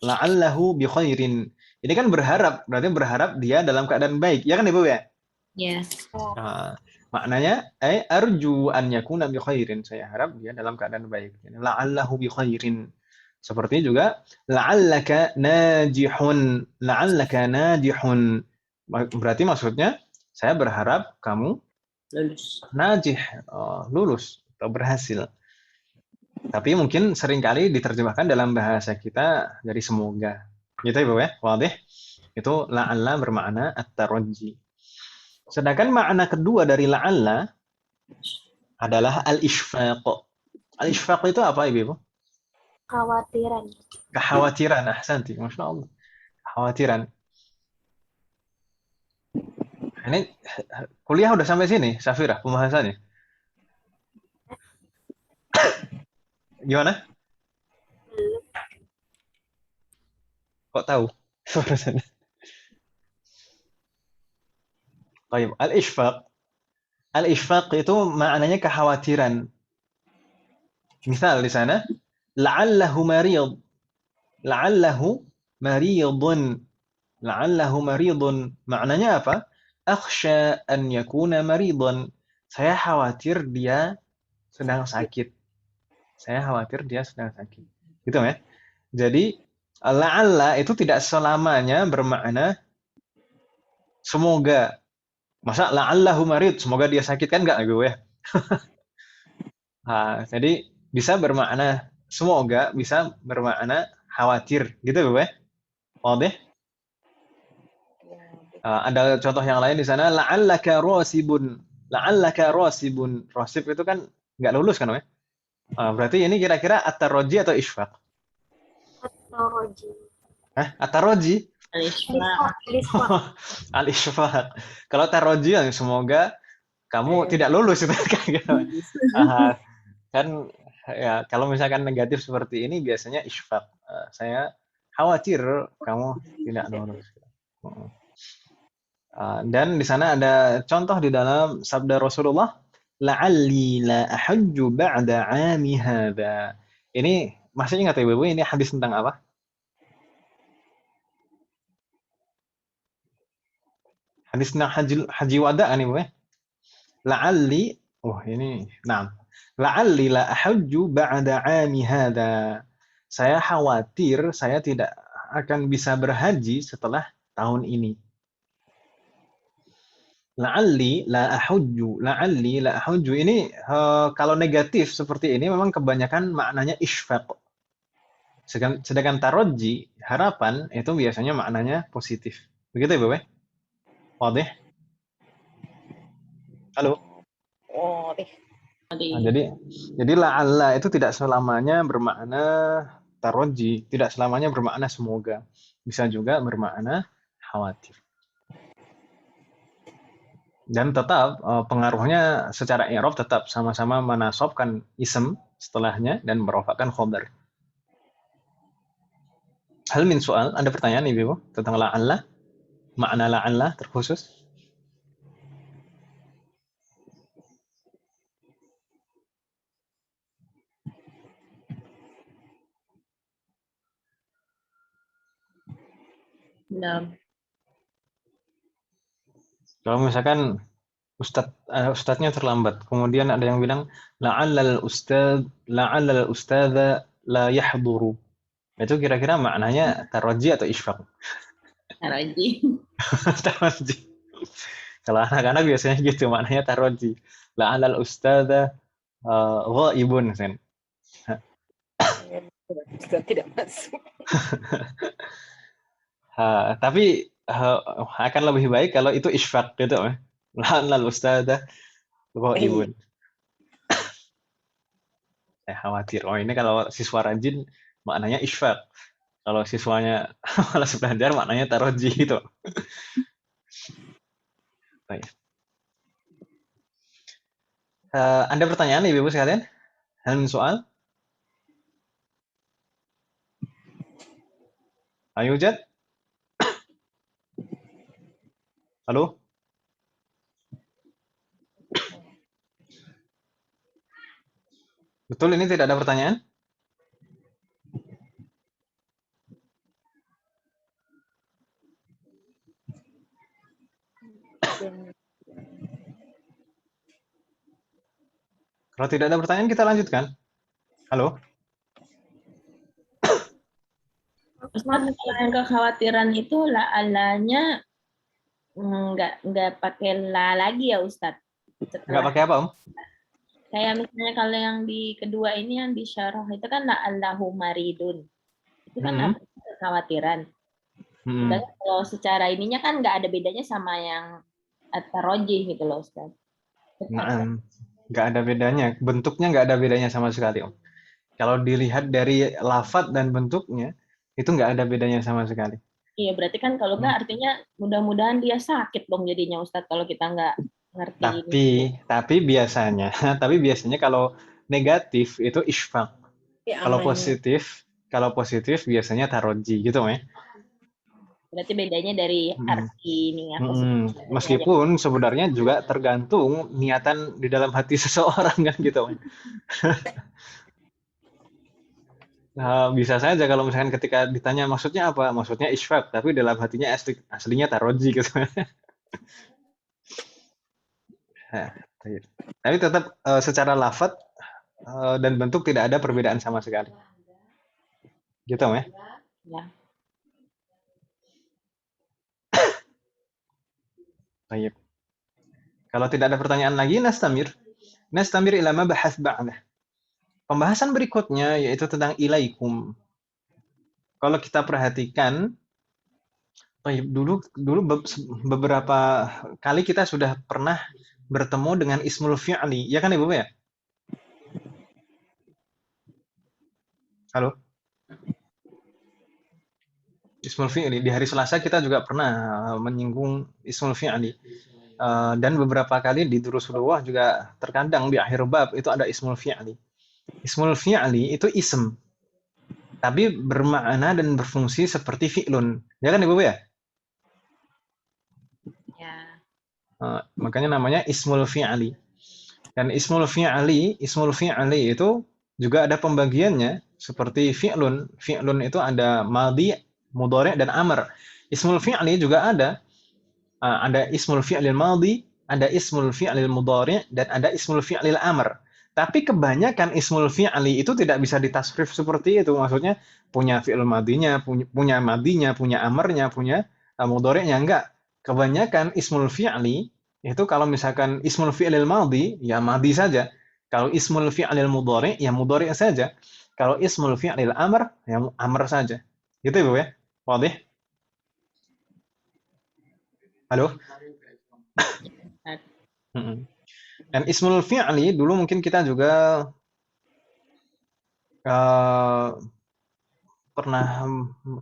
La'allahu bi khairin. Ini kan berharap, berarti berharap dia dalam keadaan baik. Ya kan Ibu ya? Ya. Maknanya arju an yakuna bi khairin. Saya harap dia dalam keadaan baik. La'allahu bi khairin. Seperti juga la'allaka najihun. La'allaka najihun. Berarti maksudnya saya berharap kamu Lulus. najih, lulus atau berhasil. Tapi mungkin seringkali diterjemahkan dalam bahasa kita dari semoga. Gitu Ibu ya? Wadih. Itu la'alla bermakna at-tarajji. Sedangkan makna kedua dari la'alla adalah al-ishfaq. Al-ishfaq itu apa Ibu? Khawatiran. Kekhawatiran. Ahsanti. Masya Allah. Kekhawatiran. Ini kuliah udah sampai sini, Safira, pembahasannya. Gimana? Kok tahu? Baik, al-ishfaq. Al-ishfaq itu maknanya kekhawatiran. Misal di sana, la'allahu marid. La'allahu maridun. La'allahu maridun. Maknanya apa? Akhsha an yakuna maridun. Saya khawatir dia sedang sakit. Saya khawatir dia sedang sakit. Gitu ya. Jadi la'alla itu tidak selamanya bermakna semoga. Masa la'allahu marid, semoga dia sakit kan enggak gue ya. Jadi bisa bermakna semoga, bisa bermakna khawatir, gitu gue. Wadah? Ada contoh yang lain di sana, la'allaka rasibun. La'allaka rasibun. Rasib itu kan enggak lulus kan, ya? Berarti ini kira-kira at-tarajji atau ishfaq? At-tarajji. At-tarajji? Al-ishfaq. Al-ishfaq. Kalau tarajji yang semoga kamu tidak lulus itu kan gitu. Kan ya kalau misalkan negatif seperti ini biasanya ishfaq. Saya khawatir kamu tidak lulus. Dan di sana ada contoh di dalam sabda Rasulullah, la'alli la ahajju ba'da 'ami hadza. Ini masih ingat ya Ibu, ini hadis tentang apa? Hadis tentang haji wada kan Ibu ya? La'alli, la'alli la ahajju ba'da 'ami hadza. Saya khawatir saya tidak akan bisa berhaji setelah tahun ini. La'alli la ahujju ini kalau negatif seperti ini memang kebanyakan maknanya ishfaq. Sedangkan tarajji, harapan itu biasanya maknanya positif. Begitu Ibu ya? Wadih? Halo? Wadih. Nah, jadi la'alla itu tidak selamanya bermakna taroji, tidak selamanya bermakna semoga. Bisa juga bermakna khawatir. Dan tetap pengaruhnya secara i'rab tetap sama-sama menasobkan ism setelahnya dan merofakkan khobar. Hal min soal, ada pertanyaan Ibu tentang la'alla? Makna la'alla terkhusus? Belum. Kalau misalkan ustadznya terlambat, kemudian ada yang bilang la'allal ustadza la yahduru. Itu kira-kira maknanya taroji atau isfaq? Taroji. Taroji. Kalau anak-anak biasanya gitu maknanya taroji. La'allal ustadza ghaibun. Tidak masuk. Tapi akan lebih baik kalau itu isfaq gitu. La'allal ustadza ghaibun. Saya khawatir. Oh, ini kalau siswa rajin maknanya isfaq. Kalau siswanya malas belajar maknanya taroji gitu. Baik. Ada pertanyaan Ibu sekalian? Hal min soal? Ayo Jad. Halo? Betul ini tidak ada pertanyaan? Kalau tidak ada pertanyaan kita lanjutkan. Halo? Ustaz, kalau yang kekhawatiran itu la'allanya nggak pakai la lagi ya Ustaz? Nggak pakai apa Om? Kayak misalnya kalau yang di kedua ini yang di syarah itu kan la'allahu maridun. Itu kan kekhawatiran. Kalau secara ininya kan nggak ada bedanya sama yang at-tarojih gitu loh Ustaz. Nah, nggak ada bedanya. Bentuknya nggak ada bedanya sama sekali Om. Kalau dilihat dari lafadz dan bentuknya, itu nggak ada bedanya sama sekali. Iya, berarti kan kalau nggak artinya mudah-mudahan dia sakit dong jadinya Ustadz kalau kita nggak ngerti ini. Tapi biasanya kalau negatif itu isfaq. Ya, kalau positif biasanya taroji gitu ya. Berarti bedanya dari arti ini ya. Meskipun sebenarnya juga tergantung niatan di dalam hati seseorang kan gitu. Nah, bisa saja kalau misalkan ketika ditanya maksudnya apa, maksudnya isfaq, tapi dalam hatinya aslinya taroji gitu. Tapi tetap secara lafadz dan bentuk tidak ada perbedaan sama sekali. Gitu ya? Ya. Baik. Kalau tidak ada pertanyaan lagi, nastamir ila ma bahas ba'dah. Pembahasan berikutnya yaitu tentang ilaikum. Kalau kita perhatikan, dulu beberapa kali kita sudah pernah bertemu dengan ismul fi'li, ya kan Ibu ya? Halo? Ismul fi'li, di hari Selasa kita juga pernah menyinggung ismul fi'li. Dan beberapa kali di Durusul Lughah juga terkadang di akhir bab itu ada ismul fi'li. Ismul fi'li itu ism, tapi bermakna dan berfungsi seperti fi'lun. Ya kan Ibu ya? Ya. Makanya namanya ismul fi'li. Dan ismul fi'li itu juga ada pembagiannya seperti fi'lun. Fi'lun itu ada madhi, mudhari' dan amr. Ismul fi'li juga ada ismul fi'lil madhi, ada ismul fi'lil mudhari' dan ada ismul fi'lil amr. Tapi kebanyakan ismul fi'li itu tidak bisa ditasrif seperti itu. Maksudnya punya fi'il madhinya, punya madhinya, punya amarnya, punya mudhari'nya. Enggak. Kebanyakan ismul fi'li itu kalau misalkan ismul fi'lil madhi, ya madhi saja. Kalau ismul fi'lil mudhari', ya mudhari' saja. Kalau ismul fi'lil amr, ya amr saja. Gitu Ibu ya? Wadih? Halo? Dan ismul fi'li dulu mungkin kita juga pernah,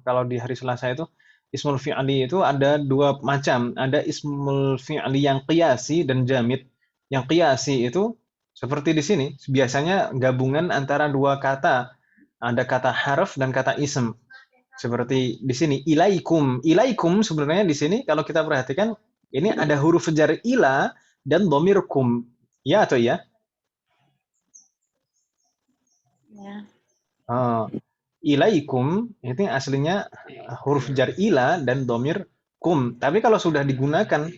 kalau di hari Selasa itu ismul fi'li itu ada dua macam. Ada ismul fi'li yang qiyasi dan jamid. Yang qiyasi itu seperti di sini, biasanya gabungan antara dua kata. Ada kata harf dan kata ism. Seperti di sini, ilaikum. Ilaikum sebenarnya di sini kalau kita perhatikan, ini ada huruf jar ila dan dhamir kum. Ya atau ya? Ya. Ilaikum itu aslinya huruf jar ila dan dhamir kum. Tapi kalau sudah digunakan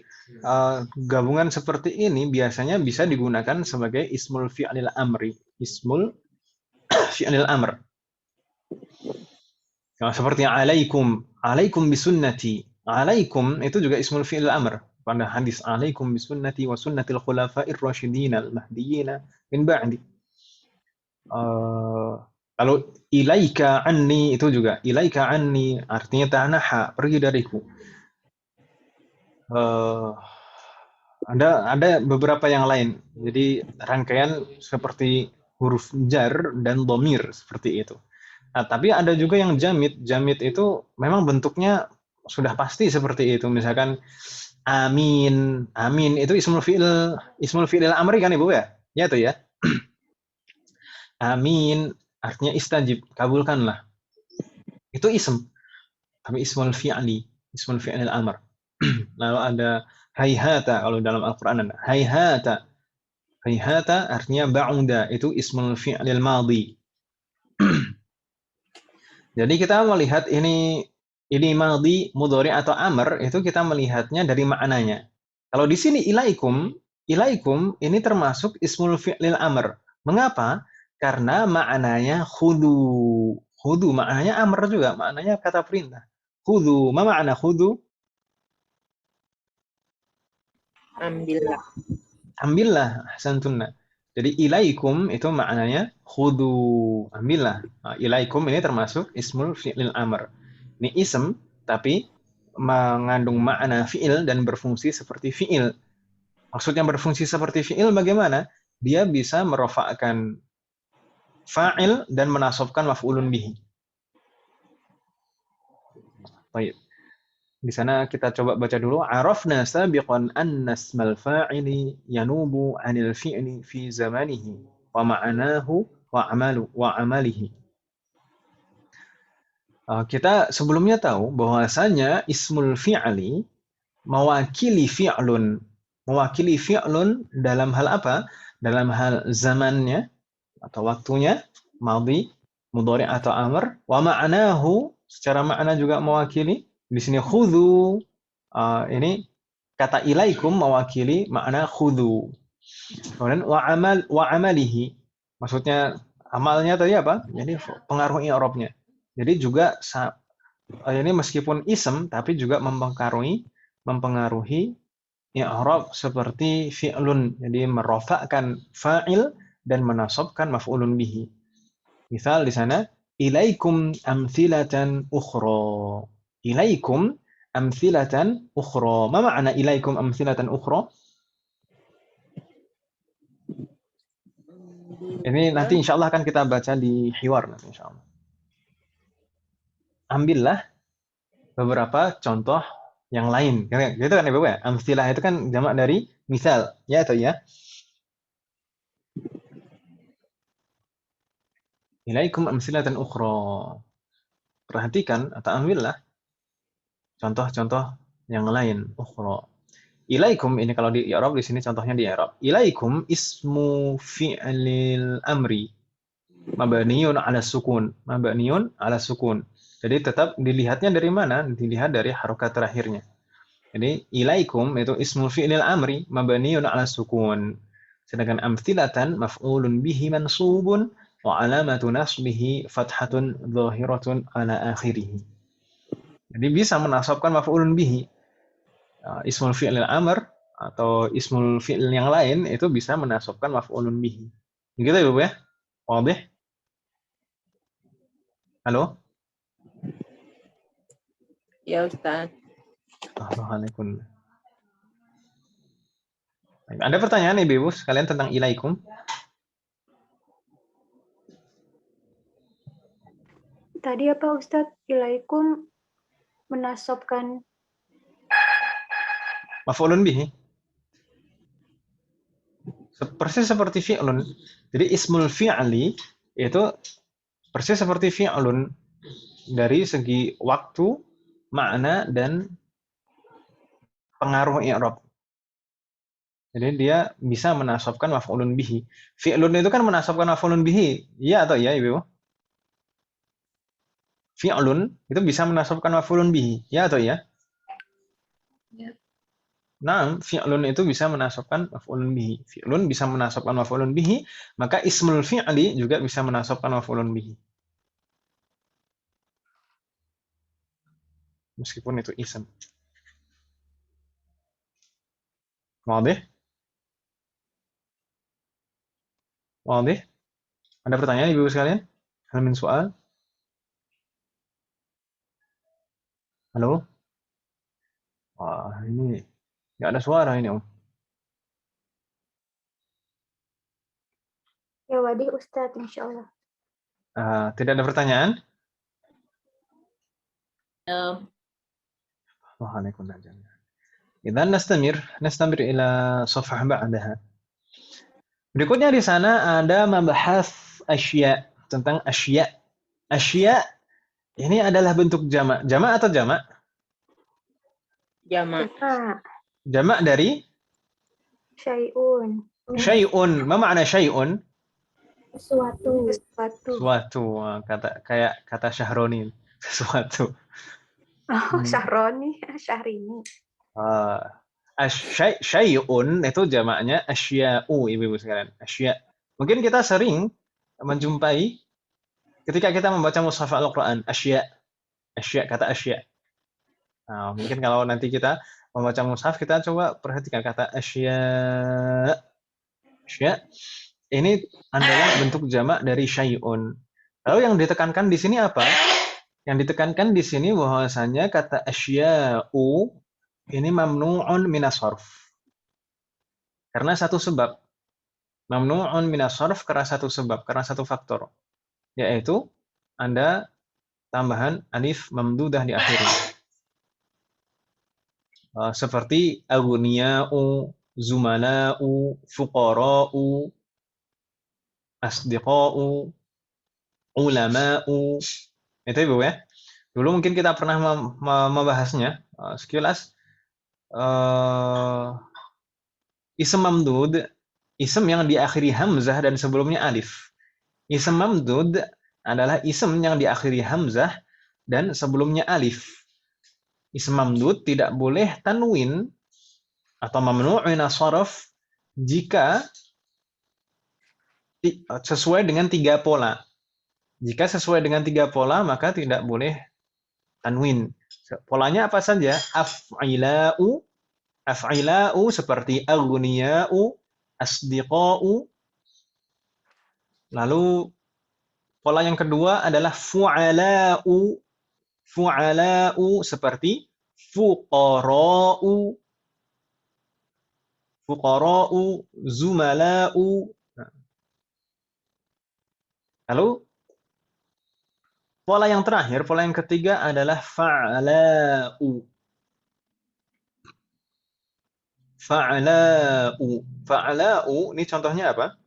gabungan seperti ini, biasanya bisa digunakan sebagai ismul fi'lil amri. Ismul fi'lil amr. Seperti alaikum. Alaikum bisunnati. Alaikum itu juga ismul fi'lil amr. Pada hadis alaikum bisunnati wa sunnatil khulafa'ir rasyidin al-mahdiyyin min ba'di. Kalau ilaika anni itu juga ilaika anni artinya tanaha, pergi dariku. Ada beberapa yang lain. Jadi rangkaian seperti huruf jar dan dhamir seperti itu. Nah, tapi ada juga yang jamid. Jamid itu memang bentuknya sudah pasti seperti itu. Misalkan amin. Amin itu ismul fi'il amri kan Ibu ya? Ya tuh ya. Amin artinya istajib, kabulkanlah. Itu ism. Tapi ismul fi'lil amr. Lalu ada hayhata, kalau dalam Al-Qur'an ada hayhata. Hayhata artinya ba'uda, itu ismul fi'lil madhi. Jadi kita melihat ini madhi, mudhari atau amr, itu kita melihatnya dari maknanya. Kalau di sini ilaikum ini termasuk ismul fi'lil amr. Mengapa? Karena maknanya khudu. Khudu maknanya amr juga, maknanya kata perintah. Khudu, ma makna khudu? Ambillah. Ambillah, ahsantunna. Jadi ilaikum itu maknanya khudu, ambillah. Nah, ilaikum ini termasuk ismul fi'lil amr. Ini ism, tapi mengandung makna fi'il dan berfungsi seperti fi'il. Maksudnya berfungsi seperti fi'il bagaimana? Dia bisa merofakkan fa'il dan menasabkan maf'ulun bihi. Baik. Di sana kita coba baca dulu. Arafna sabiqan anna ismal fa'ili yanubu 'anil fi'li fi zamanihi wa ma'anahu wa amalihi. Kita sebelumnya tahu bahwasanya ismul fi'li mewakili fi'lun. Mewakili fi'lun dalam hal apa? Dalam hal zamannya atau waktunya, madhi, mudhari atau amr, wa ma'anahu, secara makna juga mewakili. Di sini khudhu, ini kata ilaikum mewakili makna khudhu. Kemudian wa amalihi, maksudnya amalnya tadi apa? Jadi pengaruh i'rabnya. Jadi juga ini meskipun ism tapi juga mempengaruhi i'rab seperti fi'lun. Jadi merofakkan fa'il dan menasabkan maf'ulun bihi. Misal di sana ilaikum amthilatan ukhra. Ilaikum amthilatan ukhra. Ma makna ilaikum amthilatan ukhra? Ini nanti insyaallah akan kita baca di hiwar nanti insyaallah. Ambillah beberapa contoh yang lain. Gitu kan Ibu ya? Amthilah itu kan jamak dari misal, ya atau ya? Ilaikum amthilatan ukhra. Perhatikan atau ambillah contoh-contoh yang lain, ukhra. Ilaikum ini kalau di i'rab di sini contohnya di i'rab. Ilaikum ismu fi'lil amri mabniun 'ala sukun. Mabniun 'ala sukun. Jadi tetap dilihatnya dari mana? Dilihat dari harokat terakhirnya. Jadi ilaikum itu ismu fi'lil amri mabniun 'ala sukun. Sedangkan amthilatan maf'ulun bihi mansubun wa 'alamatu nasbihi fathatun dhahiratun 'ala akhirih. Jadi bisa menasabkan maf'ulun bihi. Ismul fi'lil amr atau ismul fi'il yang lain itu bisa menasabkan maf'ulun bihi. Begitu ya, Bu ya? Wadih? Halo? Ya, Ustaz. Assalamualaikum. Ada pertanyaan Ibu sekalian tentang ilaikum? Tadi apa Ustadz? Ilaikum menasabkan Maf'ulun bihi. Persis seperti fi'lun. Jadi ismul fi'li itu persis seperti fi'lun dari segi waktu, makna, dan pengaruh i'rab. Jadi dia bisa menasabkan maf'ulun bihi. Fi'lun itu kan menasabkan maf'ulun bihi. Iya atau iya Ibu? Fi'lun itu bisa menasabkan maf'ulun bihi. Ya atau ya? Ya. Nah, fi'lun itu bisa menasabkan maf'ulun bihi. Fi'lun bisa menasabkan maf'ulun bihi, maka ismul fi'li juga bisa menasabkan maf'ulun bihi. Meskipun itu ism. Wadih? Wadih? Ada pertanyaan Ibu sekalian? Hal min soal? Halo? Wah, ini nggak ada suara ini Om. Ya wadih Ustadz, insya Allah. Tidak ada pertanyaan? Waalaikumsalam. Idzan nastamir ila safhah ba'daha. Berikutnya di sana ada membahas asya, tentang asya. Asya ini adalah bentuk jamak. Jamak atau jamak? Jamak. Jamak dari Syai'un. syai'un. Ma makna syai'un? Sesuatu. Sesuatu. Kayak kata Syahroni. Sesuatu. Oh, Syahroni, Syahrini. Syai'un itu jamaknya asya'u, Ibu-ibu sekalian. Asya'. Mungkin kita sering menjumpai ketika kita membaca mushaf Al-Qur'an, asya'. Asya', kata asya'. Nah, mungkin kalau nanti kita membaca mushaf, kita coba perhatikan kata asya'. Asya' ini adalah bentuk jamak dari syai'un. Lalu yang ditekankan di sini apa? Yang ditekankan di sini bahwasanya kata asya'u ini mamnu'un minas sarf. Karena satu sebab. Mamnu'un minas sarf karena satu sebab, karena satu faktor. Yaitu ada tambahan alif mamdudah di akhirnya. Seperti aghniya'u, zumala'u, fuqara'u, asdiqa'u, ulama'u. Itu Ibu ya. Dulu mungkin kita pernah membahasnya sekilas. Ism mamdud, ism yang diakhiri hamzah dan sebelumnya alif. Ism mamdud adalah ism yang diakhiri hamzah dan sebelumnya alif. Ism mamdud tidak boleh tanwin atau mamnu' min as-sarf jika sesuai dengan 3 pola. Jika sesuai dengan 3 pola, maka tidak boleh tanwin. Polanya apa saja? Af'ila'u, af'ila'u seperti aghniya'u, asdiqa'u. Lalu pola yang kedua adalah fu'ala'u, fu'ala'u seperti fuqara'u, fuqara'u, zumala'u. Lalu pola yang terakhir, pola yang ketiga adalah fa'la'u. Fa'la'u. Fa'la'u ini contohnya apa?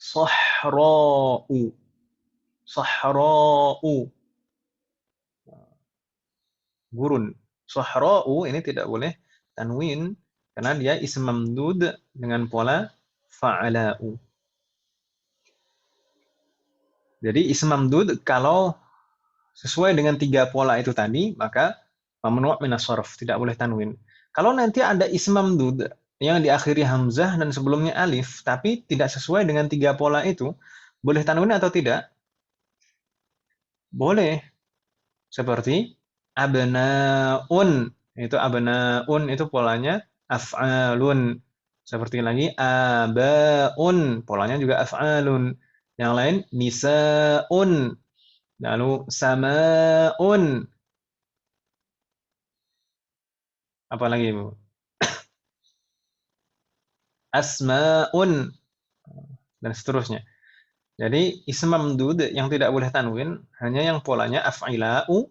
Sahra'u. Sahra'u. Gurun. Sahra'u ini tidak boleh tanwin karena dia ism mamdud dengan pola fa'la'u. Jadi ism mamdud kalau sesuai dengan 3 pola itu tadi, maka mamnu' minas sarf, tidak boleh tanwin. Kalau nanti ada ism mamdud yang diakhiri hamzah dan sebelumnya alif, tapi tidak sesuai dengan 3 pola itu, boleh tanwin atau tidak? Boleh. Seperti abna'un. Itu abna'un itu polanya af'alun. Seperti lagi aba'un, polanya juga af'alun. Yang lain nisa'un. Lalu sama'un. Apa lagi, Bu? asma'un, dan seterusnya. Jadi ism mamdud yang tidak boleh tanwin hanya yang polanya af'ila'u,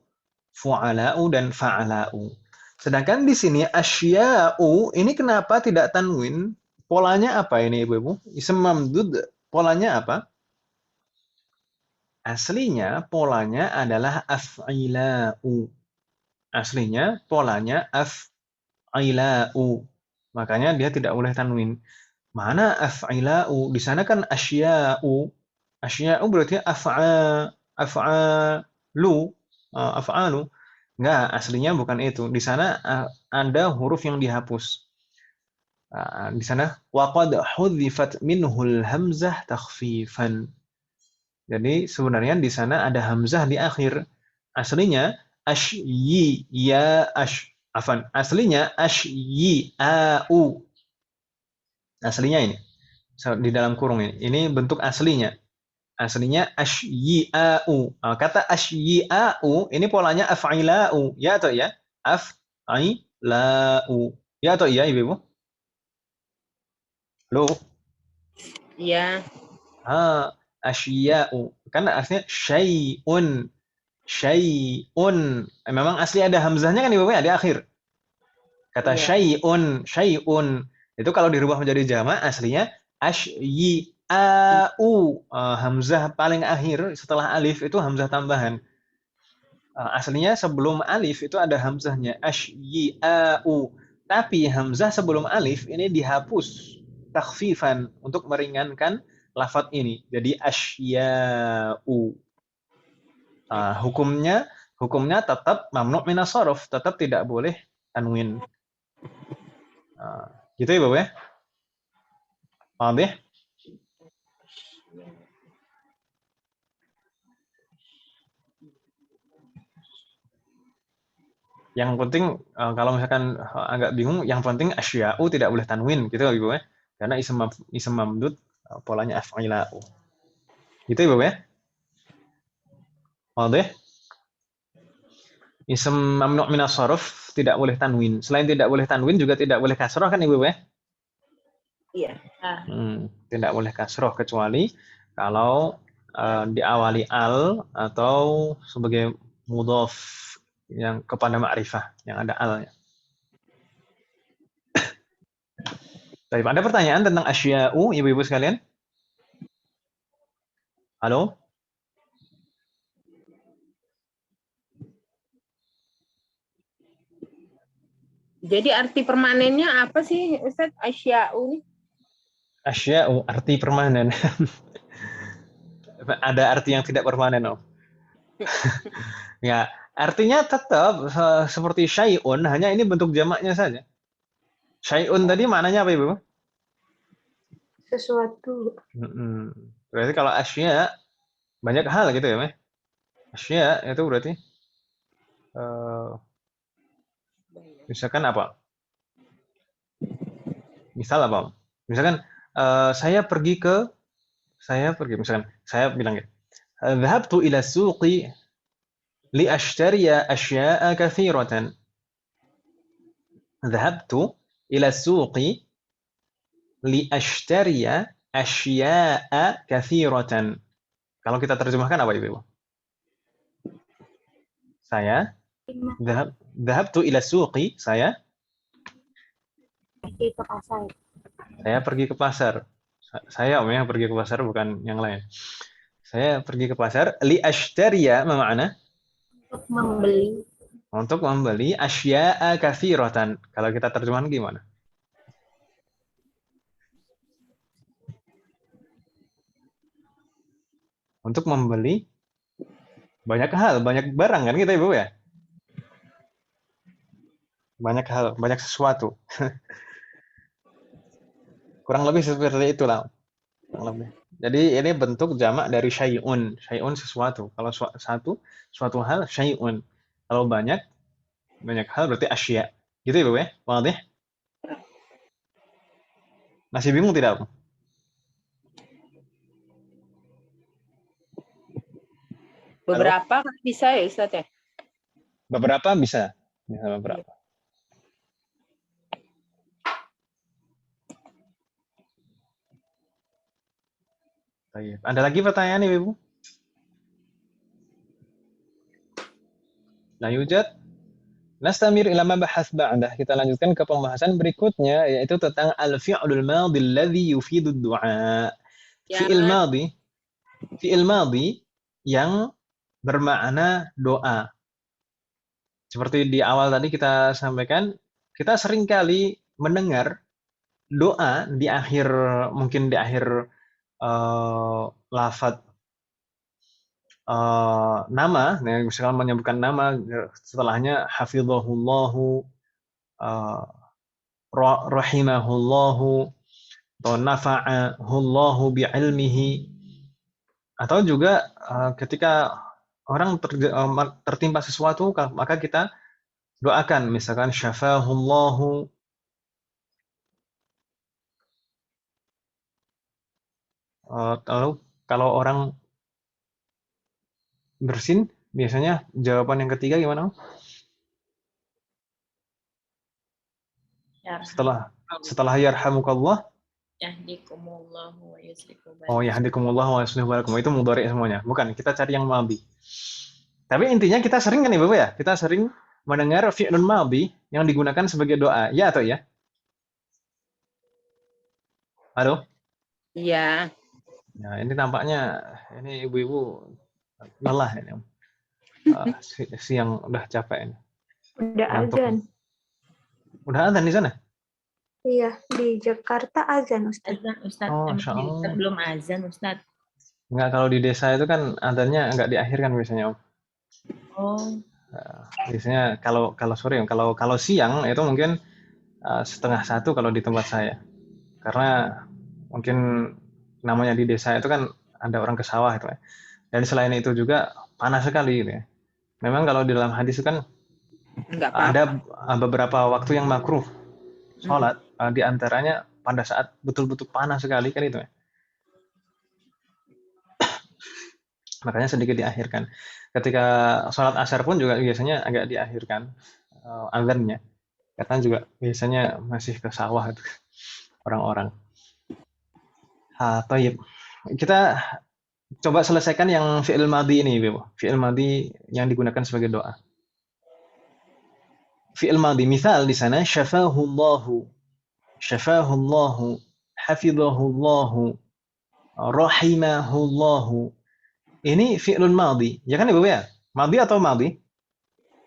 fu'ala'u, dan fa'ala'u. Sedangkan di sini asya'u ini kenapa tidak tanwin? Polanya apa ini Ibu-ibu? Ism mamdud polanya apa? Aslinya polanya adalah af'ila'u. Aslinya polanya af'ila'u. Makanya dia tidak boleh tanwin. Mana af'ila'u? Di sana kan asya'u. Asya'u berarti af'alu. Af'alu. Enggak, aslinya bukan itu. Di sana ada huruf yang dihapus. Di sana waqad hudzifat minhul hamzah takhfifan. Jadi sebenarnya di sana ada hamzah di akhir. Aslinya aslinya asyi'au. Aslinya ini di dalam kurung ini. Ini bentuk aslinya. Aslinya asyi'au. Kata asyi'au ini polanya af'ila'u. Ya atau ya? Af'ila'u. Ya atau iya Ibu? Halo? Iya. Asya'u. Karena aslinya syai'un. Syai'un. Memang asli ada hamzahnya kan Ibu ya di akhir. Kata syai'un, syai'un. Itu kalau dirubah menjadi jamak aslinya asyi'au. Hamzah paling akhir setelah alif itu hamzah tambahan. Aslinya sebelum alif itu ada hamzahnya asyi'au. Tapi hamzah sebelum alif ini dihapus takhfifan untuk meringankan lafadz ini. Jadi asya'u. Hukumnya tetap mamnu' minas shorf, tetap tidak boleh tanwin. Gitu ya Bapak ya? Paham ya? Yang penting kalau misalkan agak bingung, yang penting asya'u tidak boleh tanwin, gitu Ibu ya. Karena ism mamdud polanya af'ila'u. Gitu ya Bapak ya? Paham ya? Ism mamnu' minas shorf tidak boleh tanwin. Selain tidak boleh tanwin juga tidak boleh kasroh kan Ibu ya? Iya. Tidak boleh kasroh kecuali kalau diawali al atau sebagai mudhof yang kepada ma'rifah yang ada alnya. Baik, ada pertanyaan tentang asya'u Ibu-ibu sekalian? Halo? Jadi arti permanennya apa sih Ustaz asya'u nih? Asya'u arti permanen. Ada arti yang tidak permanen, Om. Ya, artinya tetap seperti syai'un, hanya ini bentuk jamaknya saja. Syai'un tadi maknanya apa, Ibu? Sesuatu. Berarti kalau asya banyak hal gitu ya, Meh? Asya itu berarti misalkan apa? Misal apa? Misalkan saya misalkan saya bilang gitu. Dhahabtu ila suqi li ashtariya asya'a katsiratan. Dhahabtu ila suqi li ashtariya asya'a katsiratan. Kalau kita terjemahkan apa Ibu? Saya dhahabtu ila suqi, saya Pergi ke pasar. Saya pergi ke pasar. Saya yang pergi ke pasar, bukan yang lain. Saya pergi ke pasar. Li ashtariya makna? Untuk membeli asya'a katsiratan. Kalau kita terjemahkan gimana? Untuk membeli banyak hal, banyak barang kan kita Ibu ya? Banyak hal, banyak sesuatu. Kurang lebih seperti itulah. Kurang lebih. Jadi ini bentuk jamak dari syai'un. Syai'un sesuatu. Kalau suatu hal syai'un. Kalau banyak hal berarti asya. Gitu ya, Bu ya? Paham ya? Masih bingung tidak, Bu? Beberapa bisa ya, Ustaz ya? Beberapa bisa. Bisa beberapa. Baik. Ada lagi pertanyaan Ibu? La yujad. Nastamir ila ma bahas ba'dah. Kita lanjutkan ke pembahasan berikutnya, yaitu tentang al-fi'lul madhi alladhi yufidu du'a. Fi'il madhi yang bermakna doa. Seperti di awal tadi kita sampaikan, kita seringkali mendengar doa di akhir, mungkin di akhir lafaz nama, misalkan menyebutkan nama, setelahnya hafizahullahu, rahimahullahu, atau nafa'ahullahu bi'ilmihi, atau juga ketika orang tertimpa sesuatu, maka kita doakan, misalkan syafahullahu, kalau orang bersin, biasanya jawaban yang ketiga gimana? Setelah yarhamukallah, yahdikumullahu wa yuslihu balakum. Oh, yahdikumullahu wa yuslihu balakum. Itu mudhari semuanya. Bukan, kita cari yang madhi. Tapi intinya kita sering kan Ibu ya? Kita sering mendengar fi'lun madhi yang digunakan sebagai doa. Ya atau ya? Halo? Iya. Nah, ini tampaknya ini ibu-ibu lelah ini. Siang udah capek ini. Udah azan. Udah azan di sana? Iya, di Jakarta azan, Ustaz. Ustaz. Oh, Masya Allah. Belum azan, Ustaz. Enggak, kalau di desa itu kan azannya enggak diakhirkan biasanya, Om. Oh. Biasanya kalau sore, kalau siang itu mungkin 12:30 kalau di tempat saya. Karena mungkin namanya di desa itu kan ada orang ke sawah itu ya. Dan selain itu juga panas sekali gitu ya. Memang kalau di dalam hadis itu kan ada beberapa waktu yang makruh sholat, di antaranya pada saat betul-betul panas sekali kan itu ya. Makanya sedikit diakhirkan. Ketika sholat asar pun juga biasanya agak diakhirkan azannya. Karena juga biasanya masih ke sawah itu orang-orang. Taib. Kita coba selesaikan yang fi'il madhi ini, Ibu. Fi'il madhi yang digunakan sebagai doa. Fi'il madhi, misal di sana syafahullahu, hafizahullahu, rahimahullahu. Ini fi'lun madhi, ya kan Ibu ya? Madhi atau madhi?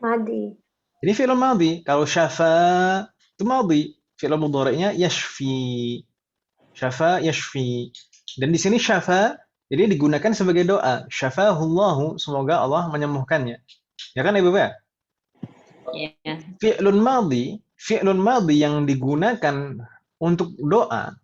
Madhi. Ini fi'lun madhi. Kalau syafa itu madhi, fi'il mudhari'nya yashfi. Syafa yashfi. Dan di sini syafa jadi digunakan sebagai doa. Syafahullahu, semoga Allah menyembuhkannya. Ya kan Ibu ya? Yeah. Fi'lun madhi yang digunakan untuk doa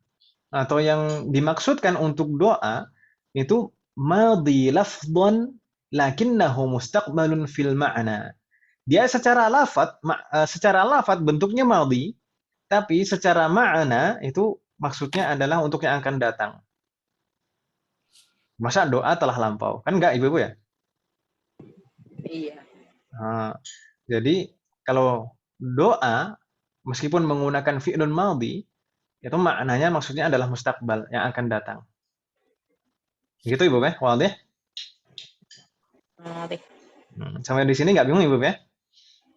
atau yang dimaksudkan untuk doa itu madhi lafdhan lakinnahu mustaqbalun fil ma'na. Dia secara lafaz bentuknya madhi, tapi secara makna itu maksudnya adalah untuk yang akan datang. Masa doa telah lampau? Kan enggak Ibu ya? Iya. Nah, jadi kalau doa meskipun menggunakan fi'lun madhi itu maknanya maksudnya adalah mustaqbal yang akan datang. Gitu Ibu ya? Wadih? Sampai di sini nggak bingung Ibu ya?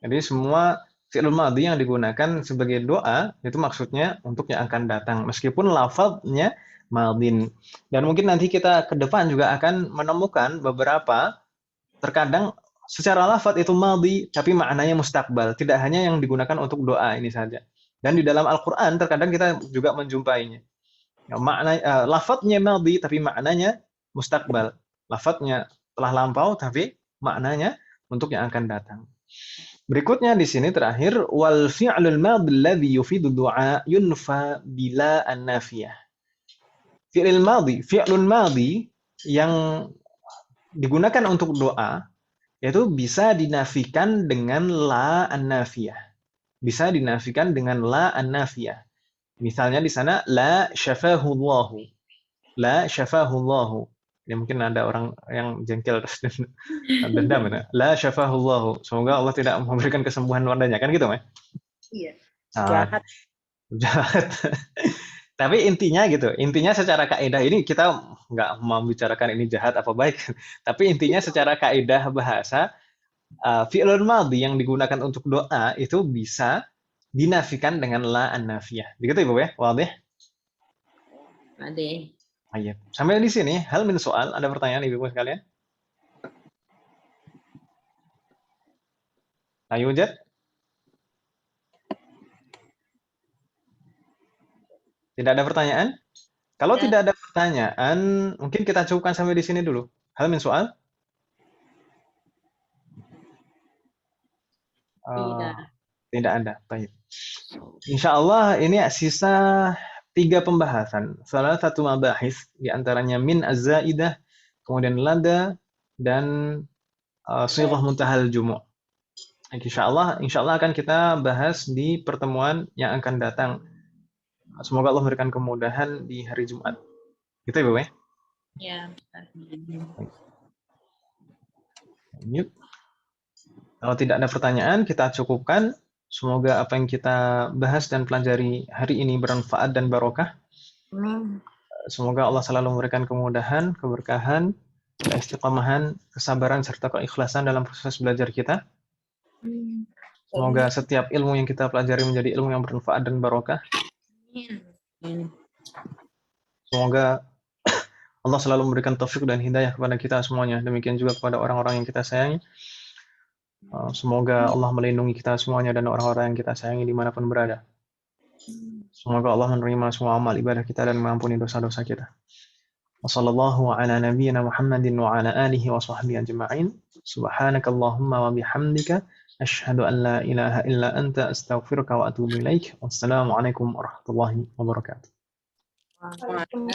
Jadi semua fi'lun madhi yang digunakan sebagai doa itu maksudnya untuk yang akan datang meskipun lafaznya madhin. Dan mungkin nanti kita ke depan juga akan menemukan beberapa terkadang secara lafaz itu madhi tapi maknanya mustaqbal, tidak hanya yang digunakan untuk doa ini saja. Dan di dalam Al-Qur'an terkadang kita juga menjumpainya. Lafaznya madhi tapi maknanya mustaqbal. Lafaznya telah lampau tapi maknanya untuk yang akan datang. Berikutnya di sini terakhir wal fi'lul madhi alladhi yufidu du'a yunfa bila an-nafiyah. Fi'lun madhi yang digunakan untuk doa itu bisa dinafikan dengan la an-nafiyah. Bisa dinafikan dengan la an-nafiyah. Misalnya di sana la syafahullahu. La syafahullahu. Ya mungkin ada orang yang jengkel terus dendam ya. La syafahullahu. Semoga Allah tidak memberikan kesembuhan padanya. Kan gitu, Mas? Iya. Jahat. Tapi intinya gitu, intinya secara kaidah ini kita nggak membicarakan ini jahat apa baik, tapi intinya secara kaidah bahasa fi'lul madhi yang digunakan untuk doa itu bisa dinafikan dengan la an-nafiyah. Begitu Ibu ya? Wadih? Ade. Ayo. Sampai di sini, hal min soal, ada pertanyaan Ibu sekalian? Ayo, Jad. Tidak ada pertanyaan? Kalau tidak ada pertanyaan, mungkin kita cukupkan sampai di sini dulu. Hal min soal? Tidak ada. Baik. Insya Allah ini sisa 3 pembahasan. Salah satu mabahis diantaranya min az-zaidah, kemudian lada, dan sighah muntahal jumu'. Insya Allah akan kita bahas di pertemuan yang akan datang. Semoga Allah memberikan kemudahan di hari Jumat. Gitu ya, Bu? Ya. Yuk. Kalau tidak ada pertanyaan, kita cukupkan. Semoga apa yang kita bahas dan pelajari hari ini bermanfaat dan barokah. Semoga Allah selalu memberikan kemudahan, keberkahan, keistiqomahan, kesabaran, serta keikhlasan dalam proses belajar kita. Semoga setiap ilmu yang kita pelajari menjadi ilmu yang bermanfaat dan barokah. Semoga Allah selalu memberikan taufik dan hidayah kepada kita semuanya. Demikian juga kepada orang-orang yang kita sayangi. Semoga Allah melindungi kita semuanya dan orang-orang yang kita sayangi dimanapun berada. Semoga Allah menerima semua amal ibadah kita dan mengampuni dosa-dosa kita. Wassallallahu ala nabiyyina Muhammadin wa ala alihi wa sahbihi ajma'in. Subhanakallahumma wa bihamdika asyhadu an la ilaha illa anta astaghfiruka wa atubu ilaik. Wassalamualaikum warahmatullahi wabarakatuh. Assalamualaikum.